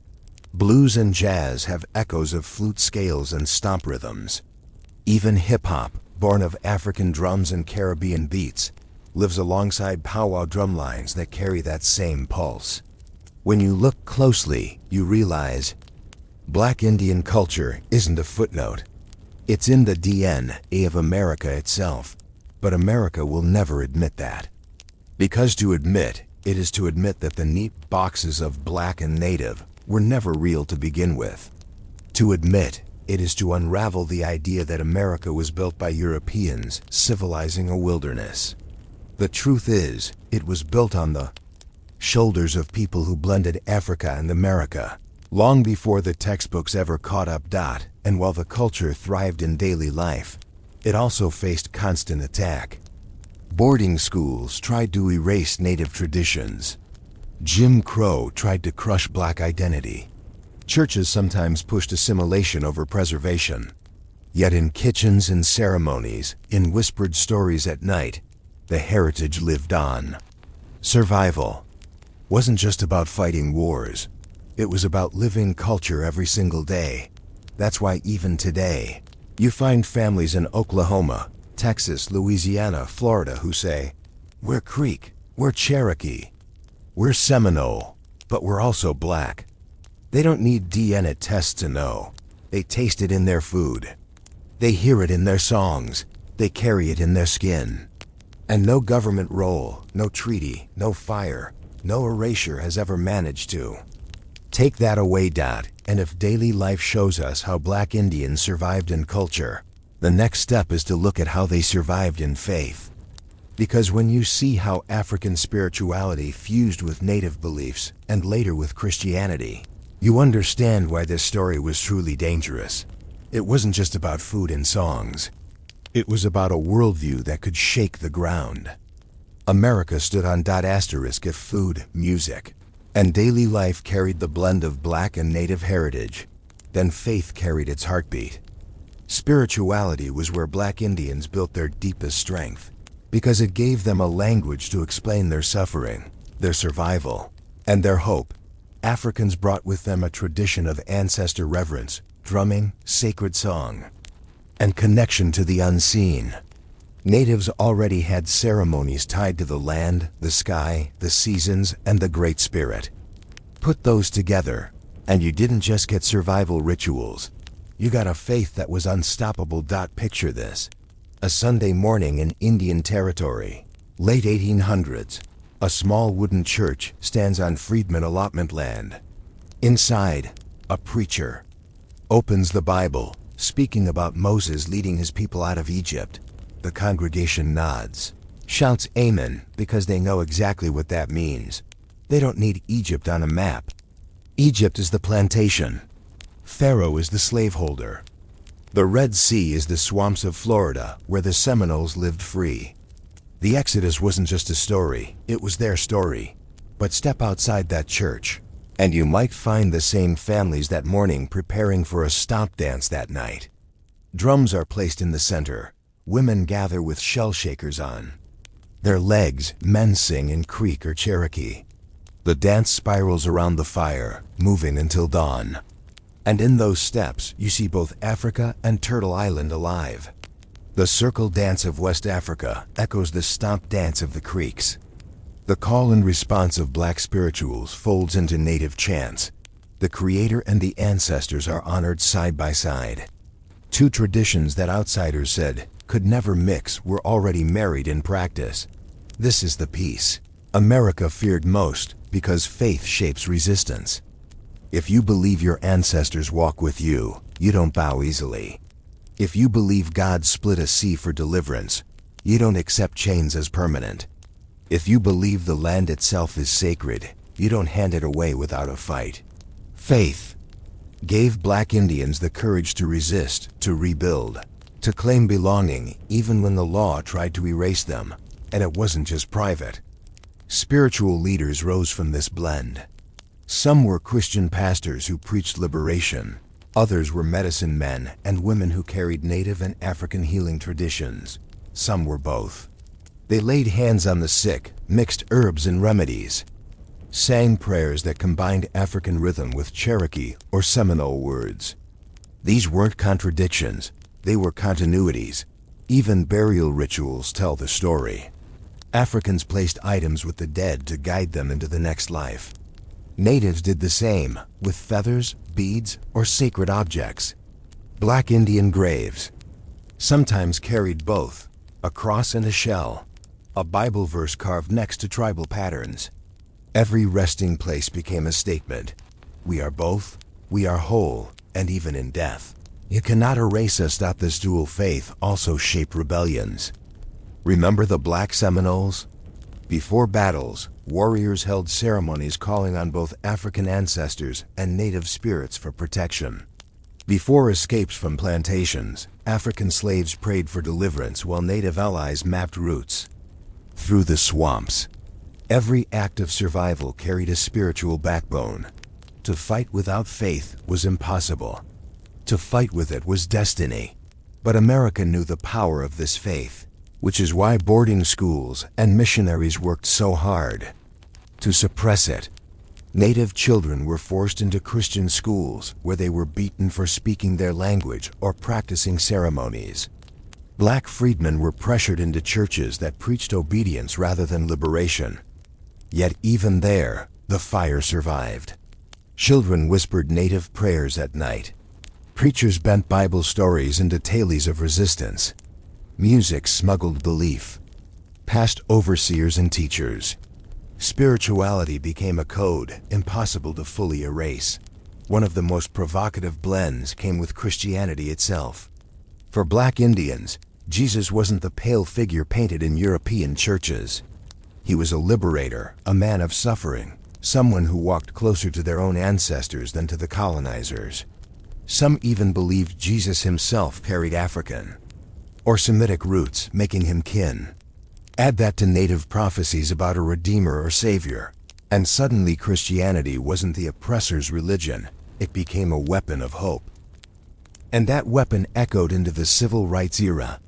Blues and jazz have echoes of flute scales and stomp rhythms. Even hip-hop, born of African drums and Caribbean beats, lives alongside powwow drum lines that carry that same pulse. When you look closely, you realize Black Indian culture isn't a footnote. It's in the DNA of America itself. But America will never admit that. Because to admit it is to admit that the neat boxes of black and native were never real to begin with. To admit it is to unravel the idea that America was built by Europeans civilizing a wilderness. The truth is, it was built on the shoulders of people who blended Africa and America, long before the textbooks ever caught up. And while the culture thrived in daily life, it also faced constant attack. Boarding schools tried to erase native traditions. Jim Crow tried to crush black identity. Churches sometimes pushed assimilation over preservation. Yet in kitchens and ceremonies, in whispered stories at night, the heritage lived on. Survival wasn't just about fighting wars. It was about living culture every single day. That's why even today, you find families in Oklahoma, Texas, Louisiana, Florida who say, "We're Creek, we're Cherokee, we're Seminole, but we're also black." They don't need DNA tests to know. They taste it in their food. They hear it in their songs. They carry it in their skin. And no government roll, no treaty, no fire, no erasure has ever managed to take that away. And if daily life shows us how Black Indians survived in culture, the next step is to look at how they survived in faith. Because when you see how African spirituality fused with native beliefs and later with Christianity, you understand why this story was truly dangerous. It wasn't just about food and songs. It was about a worldview that could shake the ground. America stood on ** if food, music, and daily life carried the blend of black and native heritage, then faith carried its heartbeat. Spirituality was where Black Indians built their deepest strength, because it gave them a language to explain their suffering, their survival, and their hope. Africans brought with them a tradition of ancestor reverence, drumming, sacred song, and connection to the unseen. Natives already had ceremonies tied to the land, the sky, the seasons, and the Great Spirit. Put those together, and you didn't just get survival rituals. You got a faith that was unstoppable. Picture this. A Sunday morning in Indian Territory, late 1800s. A small wooden church stands on freedmen allotment land. Inside, a preacher opens the Bible, speaking about Moses leading his people out of Egypt. The congregation nods, shouts amen, because they know exactly what that means. They don't need Egypt on a map. Egypt is the plantation. Pharaoh is the slaveholder. The Red Sea is the swamps of Florida, where the Seminoles lived free. The Exodus wasn't just a story, it was their story. But step outside that church, and you might find the same families that morning preparing for a stomp dance that night. Drums are placed in the center. Women gather with shell shakers on. Their legs, men sing in Creek or Cherokee. The dance spirals around the fire, moving until dawn. And in those steps, you see both Africa and Turtle Island alive. The circle dance of West Africa echoes the stomp dance of the Creeks. The call and response of Black spirituals folds into Native chants. The Creator and the ancestors are honored side by side. Two traditions that outsiders said could never mix were already married in practice. This is the peace America feared most because faith shapes resistance. If you believe your ancestors walk with you, you don't bow easily. If you believe God split a sea for deliverance, you don't accept chains as permanent. If you believe the land itself is sacred, you don't hand it away without a fight. Faith gave Black Indians the courage to resist, to rebuild, to claim belonging even when the law tried to erase them. And it wasn't just private. Spiritual leaders rose from this blend. Some were Christian pastors who preached liberation. Others were medicine men and women who carried Native and African healing traditions. Some were both. They laid hands on the sick, mixed herbs and remedies, sang prayers that combined African rhythm with Cherokee or Seminole words. These weren't contradictions, they were continuities. Even burial rituals tell the story. Africans placed items with the dead to guide them into the next life. Natives did the same, with feathers, beads, or sacred objects. Black Indian graves sometimes carried both, a cross and a shell, a Bible verse carved next to tribal patterns. Every resting place became a statement. We are both, we are whole, and even in death. You cannot erase us. This dual faith also shaped rebellions. Remember the Black Seminoles? Before battles, warriors held ceremonies calling on both African ancestors and Native spirits for protection. Before escapes from plantations, African slaves prayed for deliverance while Native allies mapped routes through the swamps. Every act of survival carried a spiritual backbone. To fight without faith was impossible. To fight with it was destiny. But America knew the power of this faith, which is why boarding schools and missionaries worked so hard to suppress it. Native children were forced into Christian schools where they were beaten for speaking their language or practicing ceremonies. Black freedmen were pressured into churches that preached obedience rather than liberation. Yet even there, the fire survived. Children whispered Native prayers at night. Preachers bent Bible stories into tales of resistance. Music smuggled belief past overseers and teachers. Spirituality became a code impossible to fully erase. One of the most provocative blends came with Christianity itself. For Black Indians, Jesus wasn't the pale figure painted in European churches. He was a liberator, a man of suffering, someone who walked closer to their own ancestors than to the colonizers. Some even believed Jesus himself carried African or Semitic roots, making him kin. Add that to Native prophecies about a redeemer or savior, and suddenly Christianity wasn't the oppressor's religion, it became a weapon of hope. And that weapon echoed into the civil rights era.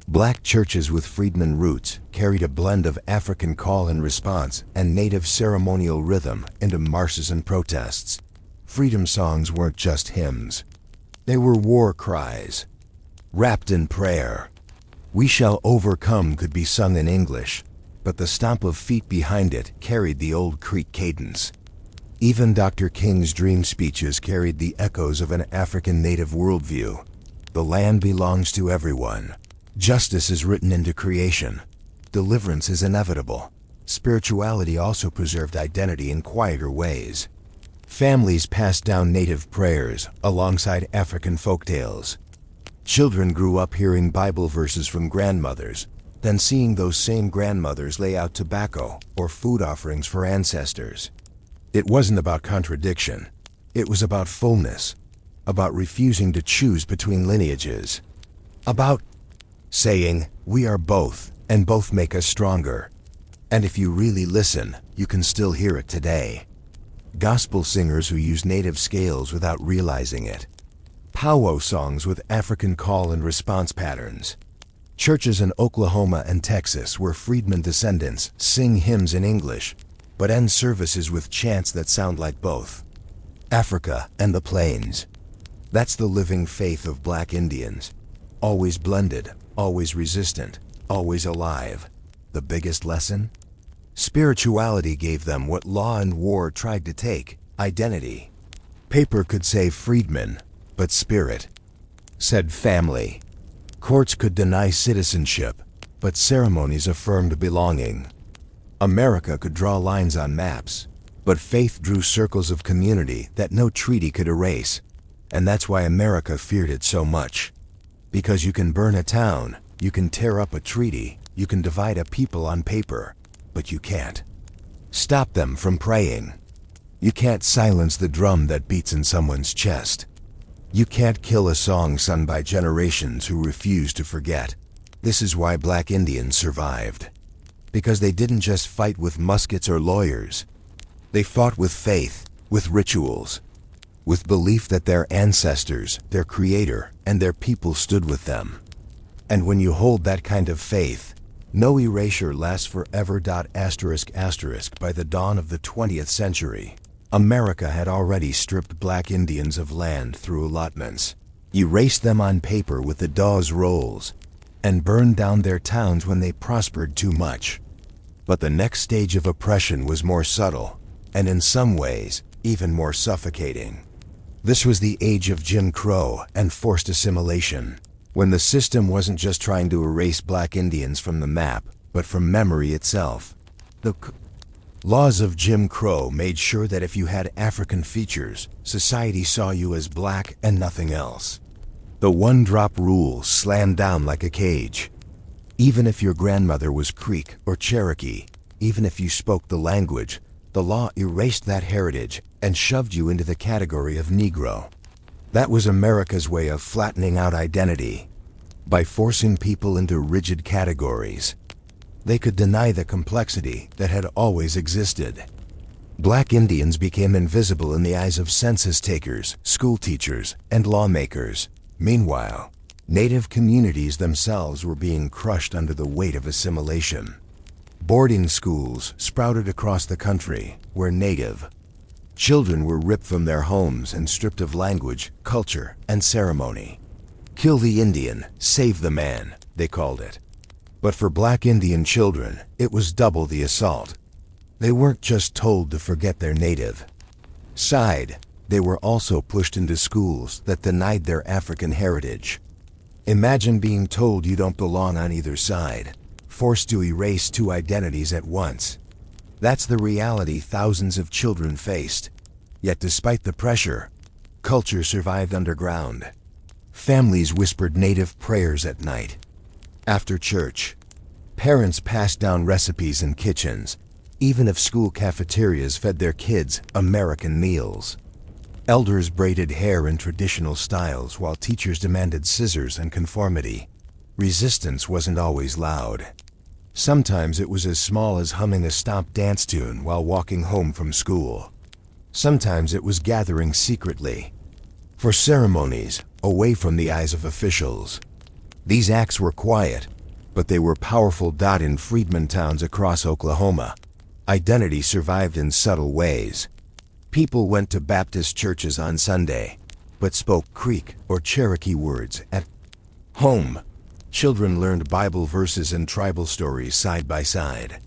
Black churches with freedmen roots carried a blend of African call and response and Native ceremonial rhythm into marches and protests. Freedom songs weren't just hymns. They were war cries, wrapped in prayer. "We shall overcome" could be sung in English, but the stomp of feet behind it carried the old Creek cadence. Even Dr. King's dream speeches carried the echoes of an African Native worldview. The land belongs to everyone. Justice is written into creation. Deliverance is inevitable. Spirituality also preserved identity in quieter ways. Families passed down Native prayers alongside African folktales. Children grew up hearing Bible verses from grandmothers, then seeing those same grandmothers lay out tobacco or food offerings for ancestors. It wasn't about contradiction. It was about fullness, about refusing to choose between lineages, about saying, "We are both, and both make us stronger." And if you really listen, you can still hear it today. Gospel singers who use Native scales without realizing it. Powwow songs with African call and response patterns. Churches in Oklahoma and Texas where freedmen descendants sing hymns in English, but end services with chants that sound like both. Africa and the Plains. That's the living faith of Black Indians. Always blended, always resistant, always alive. The biggest lesson? Spirituality gave them what law and war tried to take, identity. Paper could say freedmen, but spirit said family. Courts could deny citizenship, but ceremonies affirmed belonging. America could draw lines on maps, but faith drew circles of community that no treaty could erase. And that's why America feared it so much. Because you can burn a town, you can tear up a treaty, you can divide a people on paper, but you can't stop them from praying. You can't silence the drum that beats in someone's chest. You can't kill a song sung by generations who refuse to forget. This is why Black Indians survived. Because they didn't just fight with muskets or lawyers. They fought with faith, with rituals, with belief that their ancestors, their creator, and their people stood with them. And when you hold that kind of faith, no erasure lasts forever. **** By the dawn of the 20th century, America had already stripped Black Indians of land through allotments, erased them on paper with the Dawes Rolls, and burned down their towns when they prospered too much. But the next stage of oppression was more subtle, and in some ways, even more suffocating. This was the age of Jim Crow and forced assimilation, when the system wasn't just trying to erase Black Indians from the map, but from memory itself. The laws of Jim Crow made sure that if you had African features, society saw you as black and nothing else. The one-drop rule slammed down like a cage. Even if your grandmother was Creek or Cherokee, even if you spoke the language, the law erased that heritage and shoved you into the category of Negro. That was America's way of flattening out identity. By forcing people into rigid categories, they could deny the complexity that had always existed. Black Indians became invisible in the eyes of census takers, school teachers, and lawmakers. Meanwhile, Native communities themselves were being crushed under the weight of assimilation. Boarding schools sprouted across the country where Native children were ripped from their homes and stripped of language, culture, and ceremony. Kill the Indian, save the man, they called it. But for Black Indian children, it was double the assault. They weren't just told to forget their native side, they were also pushed into schools that denied their African heritage. Imagine being told you don't belong on either side, forced to erase two identities at once. That's the reality thousands of children faced. Yet despite the pressure, culture survived underground. Families whispered Native prayers at night. After church, parents passed down recipes in kitchens, even if school cafeterias fed their kids American meals. Elders braided hair in traditional styles while teachers demanded scissors and conformity. Resistance wasn't always loud. Sometimes it was as small as humming a stomp dance tune while walking home from school. Sometimes it was gathering secretly for ceremonies, away from the eyes of officials. These acts were quiet, but they were powerful. In freedmen towns across Oklahoma, identity survived in subtle ways. People went to Baptist churches on Sunday, but spoke Creek or Cherokee words at home. Children learned Bible verses and tribal stories side by side.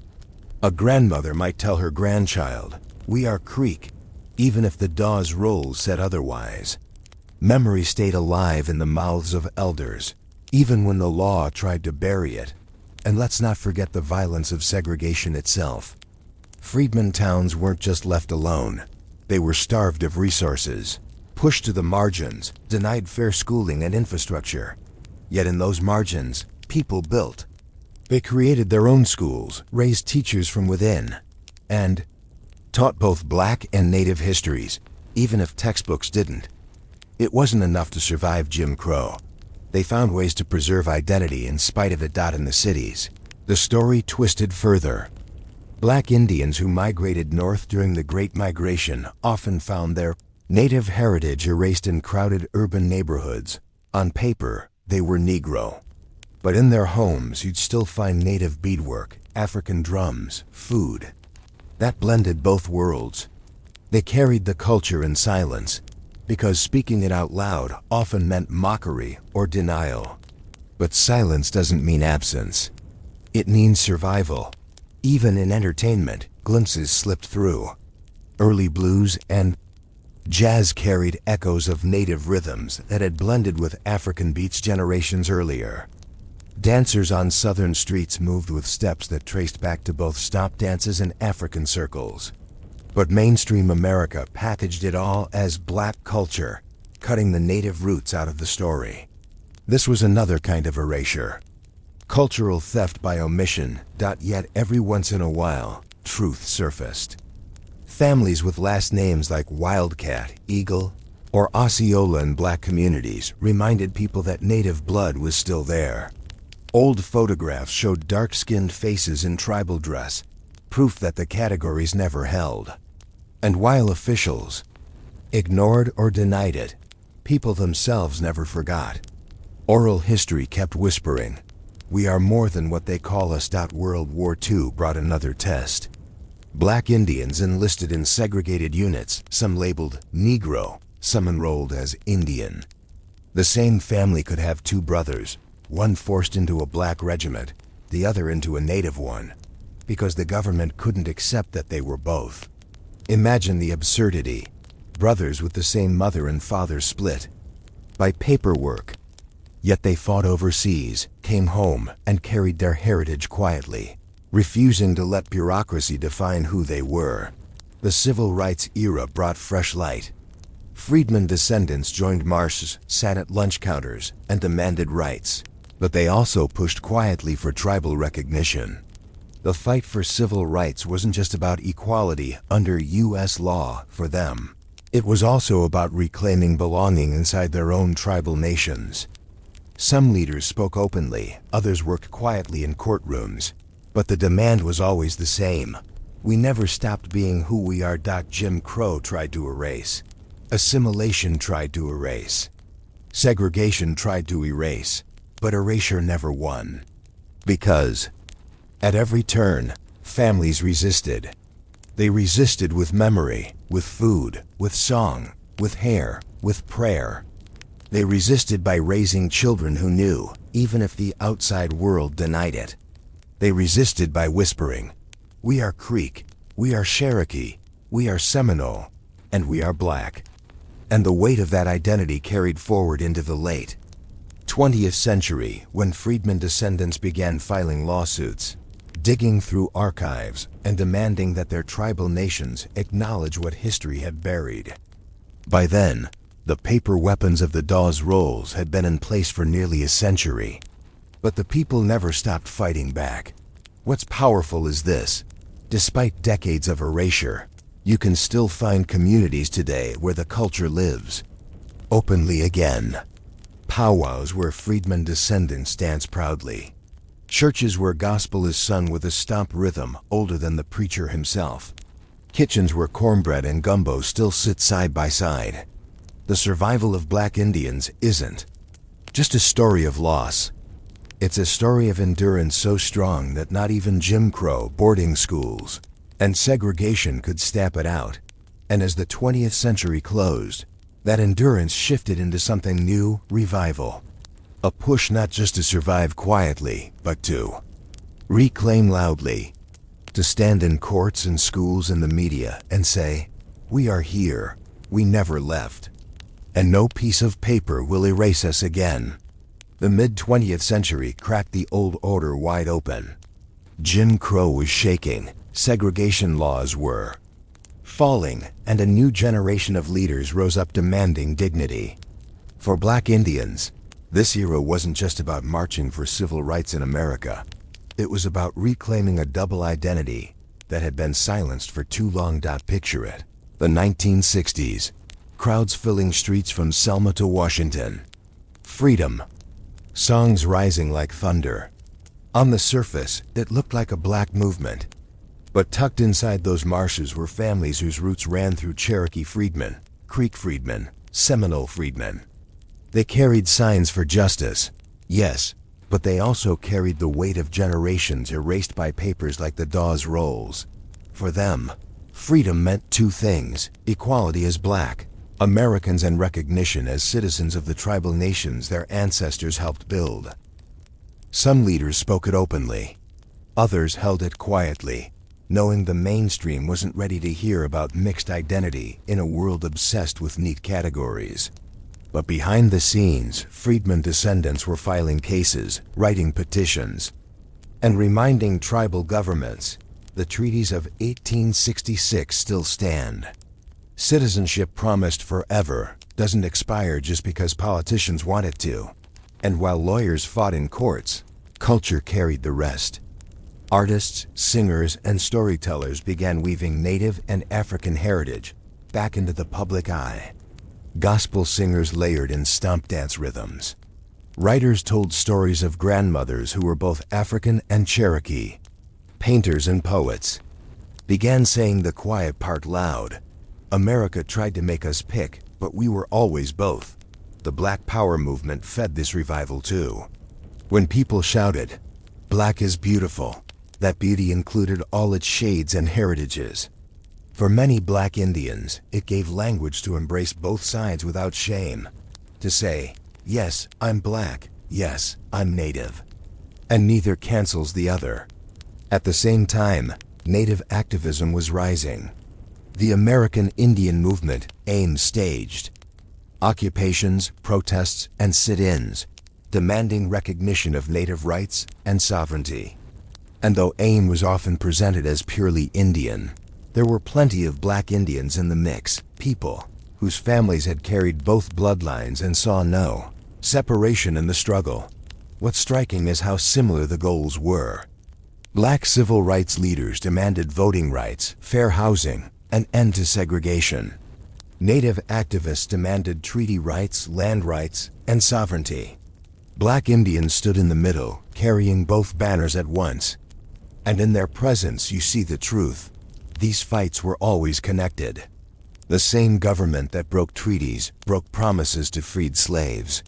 A grandmother might tell her grandchild, "We are Creek," even if the Dawes Rolls said otherwise. Memory stayed alive in the mouths of elders, even when the law tried to bury it. And let's not forget the violence of segregation itself. Freedmen towns weren't just left alone. They were starved of resources, pushed to the margins, denied fair schooling and infrastructure. Yet in those margins, people built. They created their own schools, raised teachers from within, and taught both Black and Native histories, even if textbooks didn't. It wasn't enough to survive Jim Crow. They found ways to preserve identity in spite of it. In the cities, the story twisted further. Black Indians who migrated north during the Great Migration often found their Native heritage erased in crowded urban neighborhoods. On paper, they were Negro. But in their homes, you'd still find native beadwork, African drums, food. That blended both worlds. They carried the culture in silence, because speaking it out loud often meant mockery or denial. But silence doesn't mean absence. It means survival. Even in entertainment, glimpses slipped through. Early blues and jazz carried echoes of native rhythms that had blended with African beats generations earlier. Dancers on southern streets moved with steps that traced back to both stop dances and African circles. But mainstream America packaged it all as black culture, cutting the native roots out of the story. This was another kind of erasure. Cultural theft by omission, yet every once in a while, truth surfaced. Families with last names like Wildcat, Eagle, or Osceola in black communities reminded people that native blood was still there. Old photographs showed dark-skinned faces in tribal dress, proof that the categories never held. And while officials ignored or denied it, people themselves never forgot. Oral history kept whispering, "We are more than what they call us." World War II brought another test. Black Indians enlisted in segregated units, some labeled Negro, some enrolled as Indian. The same family could have two brothers, one forced into a black regiment, the other into a native one, because the government couldn't accept that they were both. Imagine the absurdity. Brothers with the same mother and father split by paperwork. Yet they fought overseas, came home, and carried their heritage quietly, refusing to let bureaucracy define who they were. The civil rights era brought fresh light. Freedmen descendants joined marches, sat at lunch counters, and demanded rights. But they also pushed quietly for tribal recognition. The fight for civil rights wasn't just about equality under U.S. law for them. It was also about reclaiming belonging inside their own tribal nations. Some leaders spoke openly, others worked quietly in courtrooms. But the demand was always the same. We never stopped being who we are. Jim Crow tried to erase. Assimilation tried to erase. Segregation tried to erase. But erasure never won. Because at every turn, families resisted. They resisted with memory, with food, with song, with hair, with prayer. They resisted by raising children who knew, even if the outside world denied it. They resisted by whispering, "We are Creek, we are Cherokee, we are Seminole, and we are Black." And the weight of that identity carried forward into the late 20th century, when freedmen descendants began filing lawsuits, digging through archives, and demanding that their tribal nations acknowledge what history had buried. By then, the paper weapons of the Dawes Rolls had been in place for nearly a century. But the people never stopped fighting back. What's powerful is this: despite decades of erasure, you can still find communities today where the culture lives openly again. Powwows where freedmen descendants dance proudly. Churches where gospel is sung with a stomp rhythm older than the preacher himself. Kitchens where cornbread and gumbo still sit side by side. The survival of black Indians isn't just a story of loss. It's a story of endurance so strong that not even Jim Crow, boarding schools, and segregation could stamp it out. And as the 20th century closed, that endurance shifted into something new: revival. A push not just to survive quietly, but to reclaim loudly. To stand in courts and schools and the media and say, "We are here, we never left. And no piece of paper will erase us again." The mid-20th century cracked the old order wide open. Jim Crow was shaking, segregation laws were falling, and a new generation of leaders rose up demanding dignity. For black Indians, this era wasn't just about marching for civil rights in America. It was about reclaiming a double identity that had been silenced for too long. Picture it. The 1960s. Crowds filling streets from Selma to Washington. Freedom. Songs rising like thunder. On the surface, it looked like a black movement. But tucked inside those marshes were families whose roots ran through Cherokee freedmen, Creek freedmen, Seminole freedmen. They carried signs for justice, yes, But they also carried the weight of generations erased by papers like the Dawes Rolls. For them, freedom meant two things: equality as Black Americans and recognition as citizens of the tribal nations their ancestors helped build. Some leaders spoke it openly. Others held it quietly, knowing the mainstream wasn't ready to hear about mixed identity in a world obsessed with neat categories. But behind the scenes, freedmen descendants were filing cases, writing petitions, and reminding tribal governments the treaties of 1866 still stand. Citizenship promised forever doesn't expire just because politicians want it to. And while lawyers fought in courts, culture carried the rest. Artists, singers, and storytellers began weaving Native and African heritage back into the public eye. Gospel singers layered in stomp dance rhythms. Writers told stories of grandmothers who were both African and Cherokee. Painters and poets began saying the quiet part loud. America tried to make us pick, but we were always both. The Black Power movement fed this revival too. When people shouted, "Black is beautiful," that beauty included all its shades and heritages. For many Black Indians, it gave language to embrace both sides without shame. To say, yes, I'm Black, yes, I'm Native. And neither cancels the other. At the same time, Native activism was rising. The American Indian Movement, AIM, staged occupations, protests, and sit-ins, demanding recognition of Native rights and sovereignty. And though AIM was often presented as purely Indian, there were plenty of Black Indians in the mix, people whose families had carried both bloodlines and saw no separation in the struggle. What's striking is how similar the goals were. Black civil rights leaders demanded voting rights, fair housing, an end to segregation. Native activists demanded treaty rights, land rights, and sovereignty. Black Indians stood in the middle, carrying both banners at once. And in their presence you see the truth. These fights were always connected. The same government that broke treaties broke promises to freed slaves.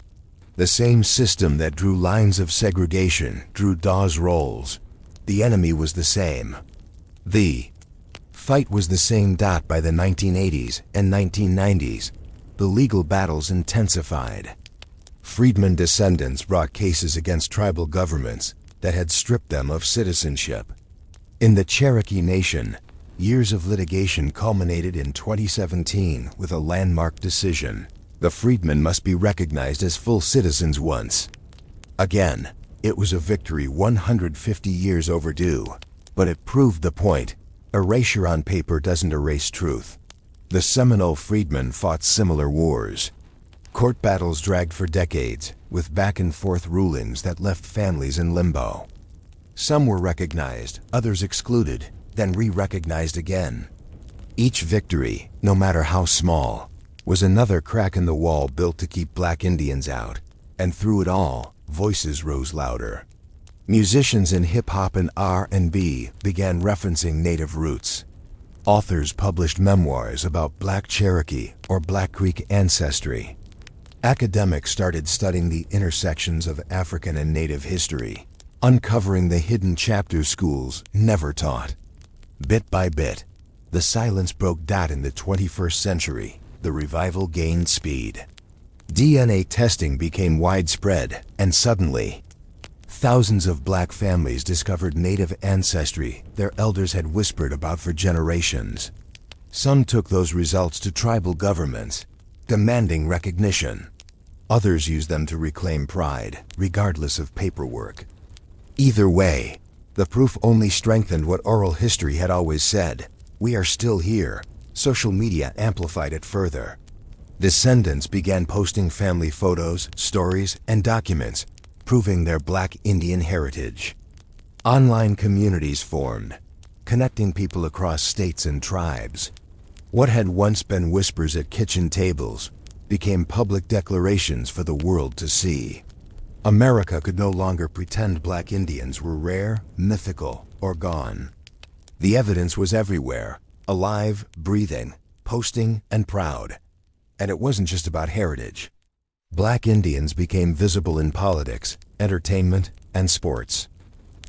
The same system that drew lines of segregation drew Dawes Rolls. The enemy was the same. The fight was the same. By the 1980s and 1990s, the legal battles intensified. Freedmen descendants brought cases against tribal governments that had stripped them of citizenship. In the Cherokee Nation, years of litigation culminated in 2017 with a landmark decision. The freedmen must be recognized as full citizens once again. It was a victory 150 years overdue, but it proved the point. Erasure on paper doesn't erase truth. The Seminole freedmen fought similar wars. Court battles dragged for decades, with back-and-forth rulings that left families in limbo. Some were recognized, others excluded, then re-recognized again. Each victory, no matter how small, was another crack in the wall built to keep Black Indians out. And through it all, voices rose louder. Musicians in hip-hop and R&B began referencing Native roots. Authors published memoirs about Black Cherokee or Black Creek ancestry. Academics started studying the intersections of African and Native history, uncovering the hidden chapters schools never taught. Bit by bit, the silence broke. In the 21st century, the revival gained speed. DNA testing became widespread, and suddenly, thousands of Black families discovered Native ancestry their elders had whispered about for generations. Some took those results to tribal governments, demanding recognition. Others used them to reclaim pride, regardless of paperwork. Either way, the proof only strengthened what oral history had always said: we are still here. Social media amplified it further. Descendants began posting family photos, stories, and documents, proving their Black Indian heritage. Online communities formed, connecting people across states and tribes. What had once been whispers at kitchen tables became public declarations for the world to see. America could no longer pretend Black Indians were rare, mythical, or gone. The evidence was everywhere, alive, breathing, posting, and proud. And it wasn't just about heritage. Black Indians became visible in politics, entertainment, and sports.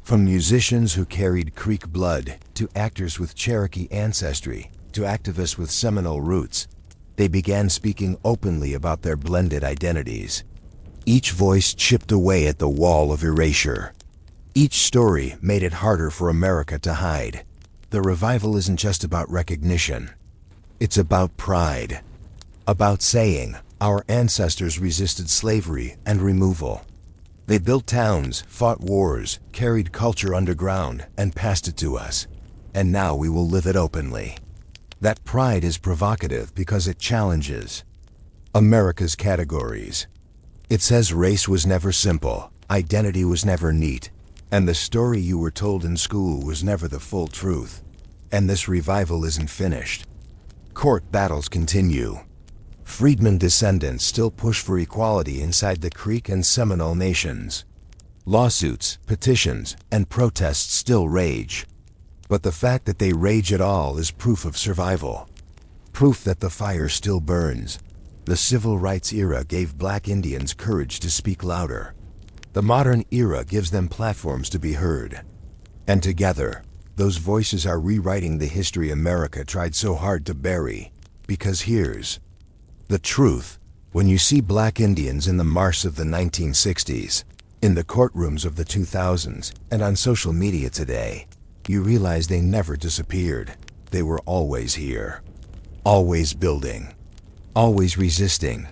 From musicians who carried Creek blood, to actors with Cherokee ancestry, to activists with Seminole roots, they began speaking openly about their blended identities. Each voice chipped away at the wall of erasure. Each story made it harder for America to hide. The revival isn't just about recognition. It's about pride. About saying, our ancestors resisted slavery and removal. They built towns, fought wars, carried culture underground, and passed it to us. And now we will live it openly. That pride is provocative because it challenges America's categories. It says race was never simple, identity was never neat, and the story you were told in school was never the full truth. And this revival isn't finished. Court battles continue. Freedmen descendants still push for equality inside the Creek and Seminole nations. Lawsuits, petitions, and protests still rage. But the fact that they rage at all is proof of survival. Proof that the fire still burns. The civil rights era gave Black Indians courage to speak louder. The modern era gives them platforms to be heard. And together, those voices are rewriting the history America tried so hard to bury. Because here's the truth. When you see Black Indians in the march of the 1960s, in the courtrooms of the 2000s, and on social media today, you realize they never disappeared. They were always here. Always building. Always resisting.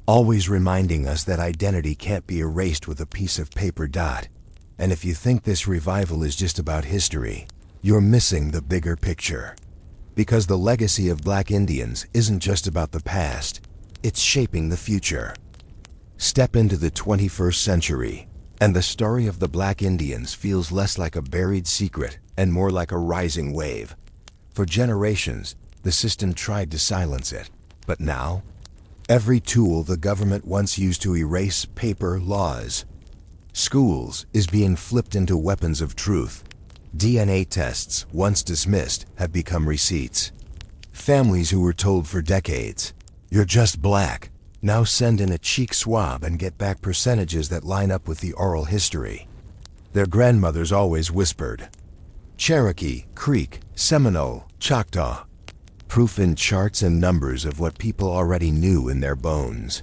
Always reminding us that identity can't be erased with a piece of paper dot. And if you think this revival is just about history, you're missing the bigger picture. Because the legacy of Black Indians isn't just about the past, it's shaping the future. Step into the 21st century, and the story of the Black Indians feels less like a buried secret and more like a rising wave. For generations, the system tried to silence it, but now, every tool the government once used to erase paper laws, schools, is being flipped into weapons of truth. DNA tests, once dismissed, have become receipts. Families who were told for decades, "You're just black," now send in a cheek swab and get back percentages that line up with the oral history. Their grandmothers always whispered, Cherokee, Creek, Seminole, Choctaw. Proof in charts and numbers of what people already knew in their bones.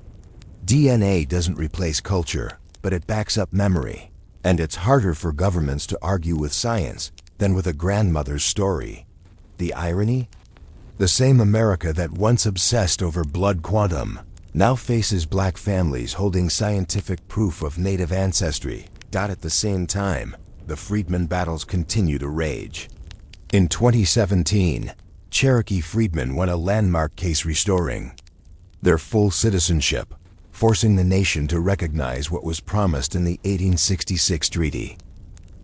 DNA doesn't replace culture, but it backs up memory. And it's harder for governments to argue with science than with a grandmother's story. The irony? The same America that once obsessed over blood quantum now faces Black families holding scientific proof of Native ancestry. At the same time, the freedmen battles continue to rage. In 2017, Cherokee freedmen won a landmark case restoring their full citizenship, forcing the nation to recognize what was promised in the 1866 treaty.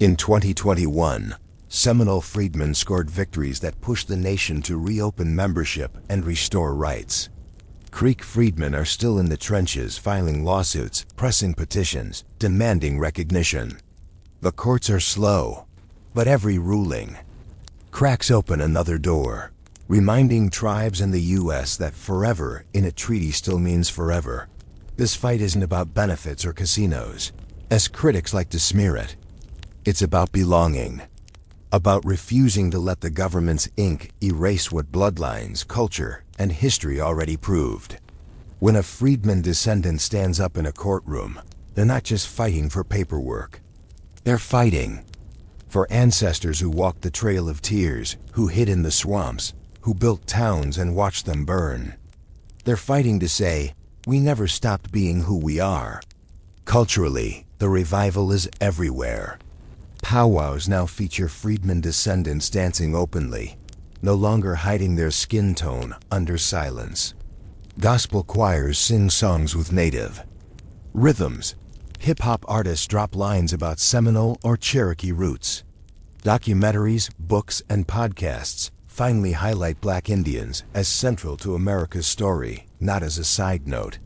In 2021, Seminole freedmen scored victories that pushed the nation to reopen membership and restore rights. Creek freedmen are still in the trenches filing lawsuits, pressing petitions, demanding recognition. The courts are slow, but every ruling cracks open another door, reminding tribes in the U.S. that forever in a treaty still means forever. This fight isn't about benefits or casinos, as critics like to smear it. It's about belonging. About refusing to let the government's ink erase what bloodlines, culture, and history already proved. When a freedman descendant stands up in a courtroom, they're not just fighting for paperwork. They're fighting for ancestors who walked the trail of tears, who hid in the swamps, who built towns and watched them burn. They're fighting to say, we never stopped being who we are. Culturally, the revival is everywhere. Powwows now feature freedmen descendants dancing openly, no longer hiding their skin tone under silence. Gospel choirs sing songs with Native rhythms. Hip-hop artists drop lines about Seminole or Cherokee roots. Documentaries, books, and podcasts finally highlight Black Indians as central to America's story, not as a side note.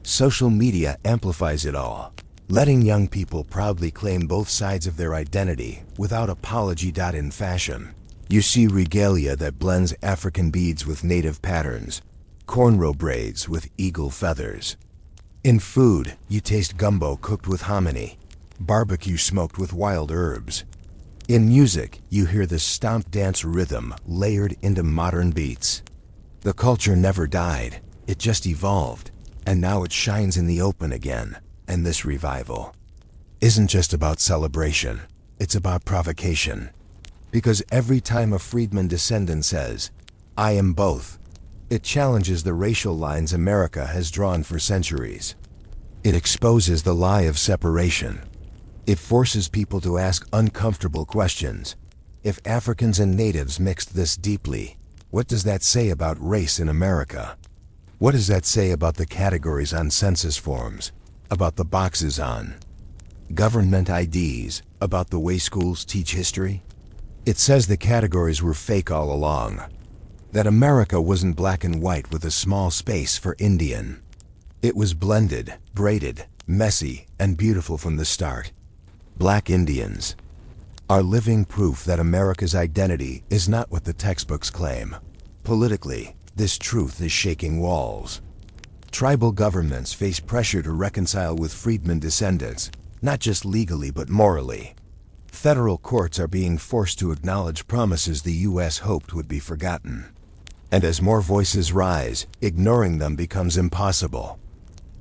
Social media amplifies it all, letting young people proudly claim both sides of their identity without apology. In fashion, you see regalia that blends African beads with Native patterns, cornrow braids with eagle feathers, In food, you taste gumbo cooked with hominy, barbecue smoked with wild herbs. In music, you hear the stomp dance rhythm layered into modern beats. The culture never died, it just evolved, and now it shines in the open again. And this revival isn't just about celebration, it's about provocation. Because every time a freedman descendant says, "I am both," it challenges the racial lines America has drawn for centuries. It exposes the lie of separation. It forces people to ask uncomfortable questions. If Africans and natives mixed this deeply, what does that say about race in America? What does that say about the categories on census forms, about the boxes on government IDs, about the way schools teach history? It says the categories were fake all along. That America wasn't black and white with a small space for Indian. It was blended, braided, messy, and beautiful from the start. Black Indians are living proof that America's identity is not what the textbooks claim. Politically, this truth is shaking walls. Tribal governments face pressure to reconcile with freedmen descendants, not just legally but morally. Federal courts are being forced to acknowledge promises the U.S. hoped would be forgotten. And as more voices rise, ignoring them becomes impossible.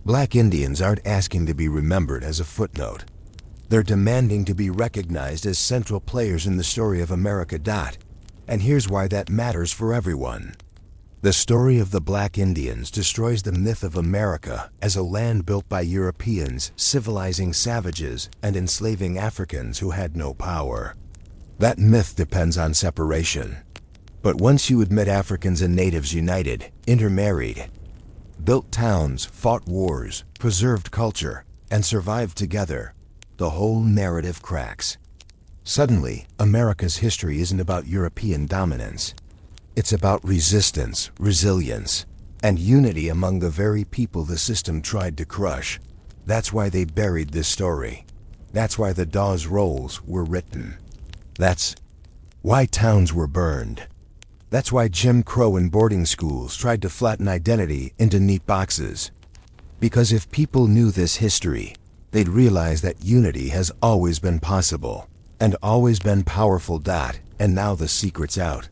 Black Indians aren't asking to be remembered as a footnote. They're demanding to be recognized as central players in the story of America. And here's why that matters for everyone. The story of the Black Indians destroys the myth of America as a land built by Europeans, civilizing savages and enslaving Africans who had no power. That myth depends on separation. But once you admit Africans and natives united, intermarried, built towns, fought wars, preserved culture, and survived together, the whole narrative cracks. Suddenly, America's history isn't about European dominance. It's about resistance, resilience, and unity among the very people the system tried to crush. That's why they buried this story. That's why the Dawes Rolls were written. That's why towns were burned. That's why Jim Crow and boarding schools tried to flatten identity into neat boxes. Because if people knew this history, they'd realize that unity has always been possible, and always been powerful. And now the secret's out.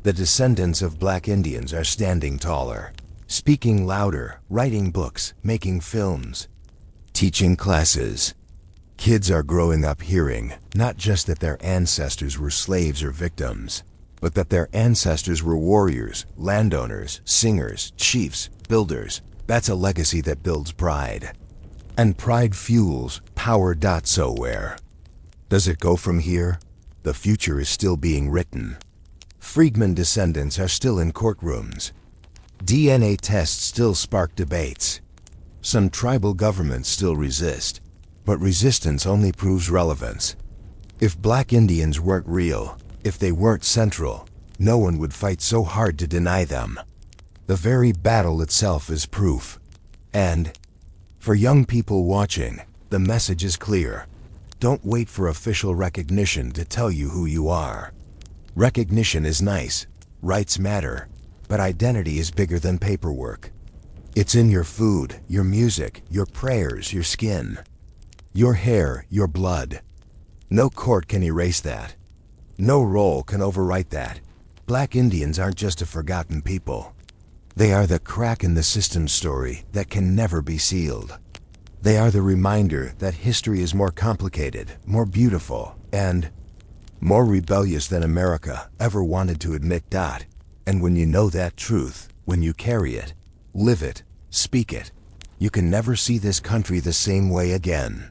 The descendants of Black Indians are standing taller, speaking louder, writing books, making films, teaching classes. Kids are growing up hearing not just that their ancestors were slaves or victims, but that their ancestors were warriors, landowners, singers, chiefs, builders. That's a legacy that builds pride. And pride fuels power. So where does it go from here? The future is still being written. Freedmen descendants are still in courtrooms. DNA tests still spark debates. Some tribal governments still resist, but resistance only proves relevance. If Black Indians weren't real, if they weren't central, no one would fight so hard to deny them. The very battle itself is proof. And for young people watching, the message is clear. Don't wait for official recognition to tell you who you are. Recognition is nice, rights matter, but identity is bigger than paperwork. It's in your food, your music, your prayers, your skin, your hair, your blood. No court can erase that. No role can overwrite that. Black Indians aren't just a forgotten people. They are the crack in the system story that can never be sealed. They are the reminder that history is more complicated, more beautiful, and more rebellious than America ever wanted to admit. And when you know that truth, when you carry it, live it, speak it, you can never see this country the same way again.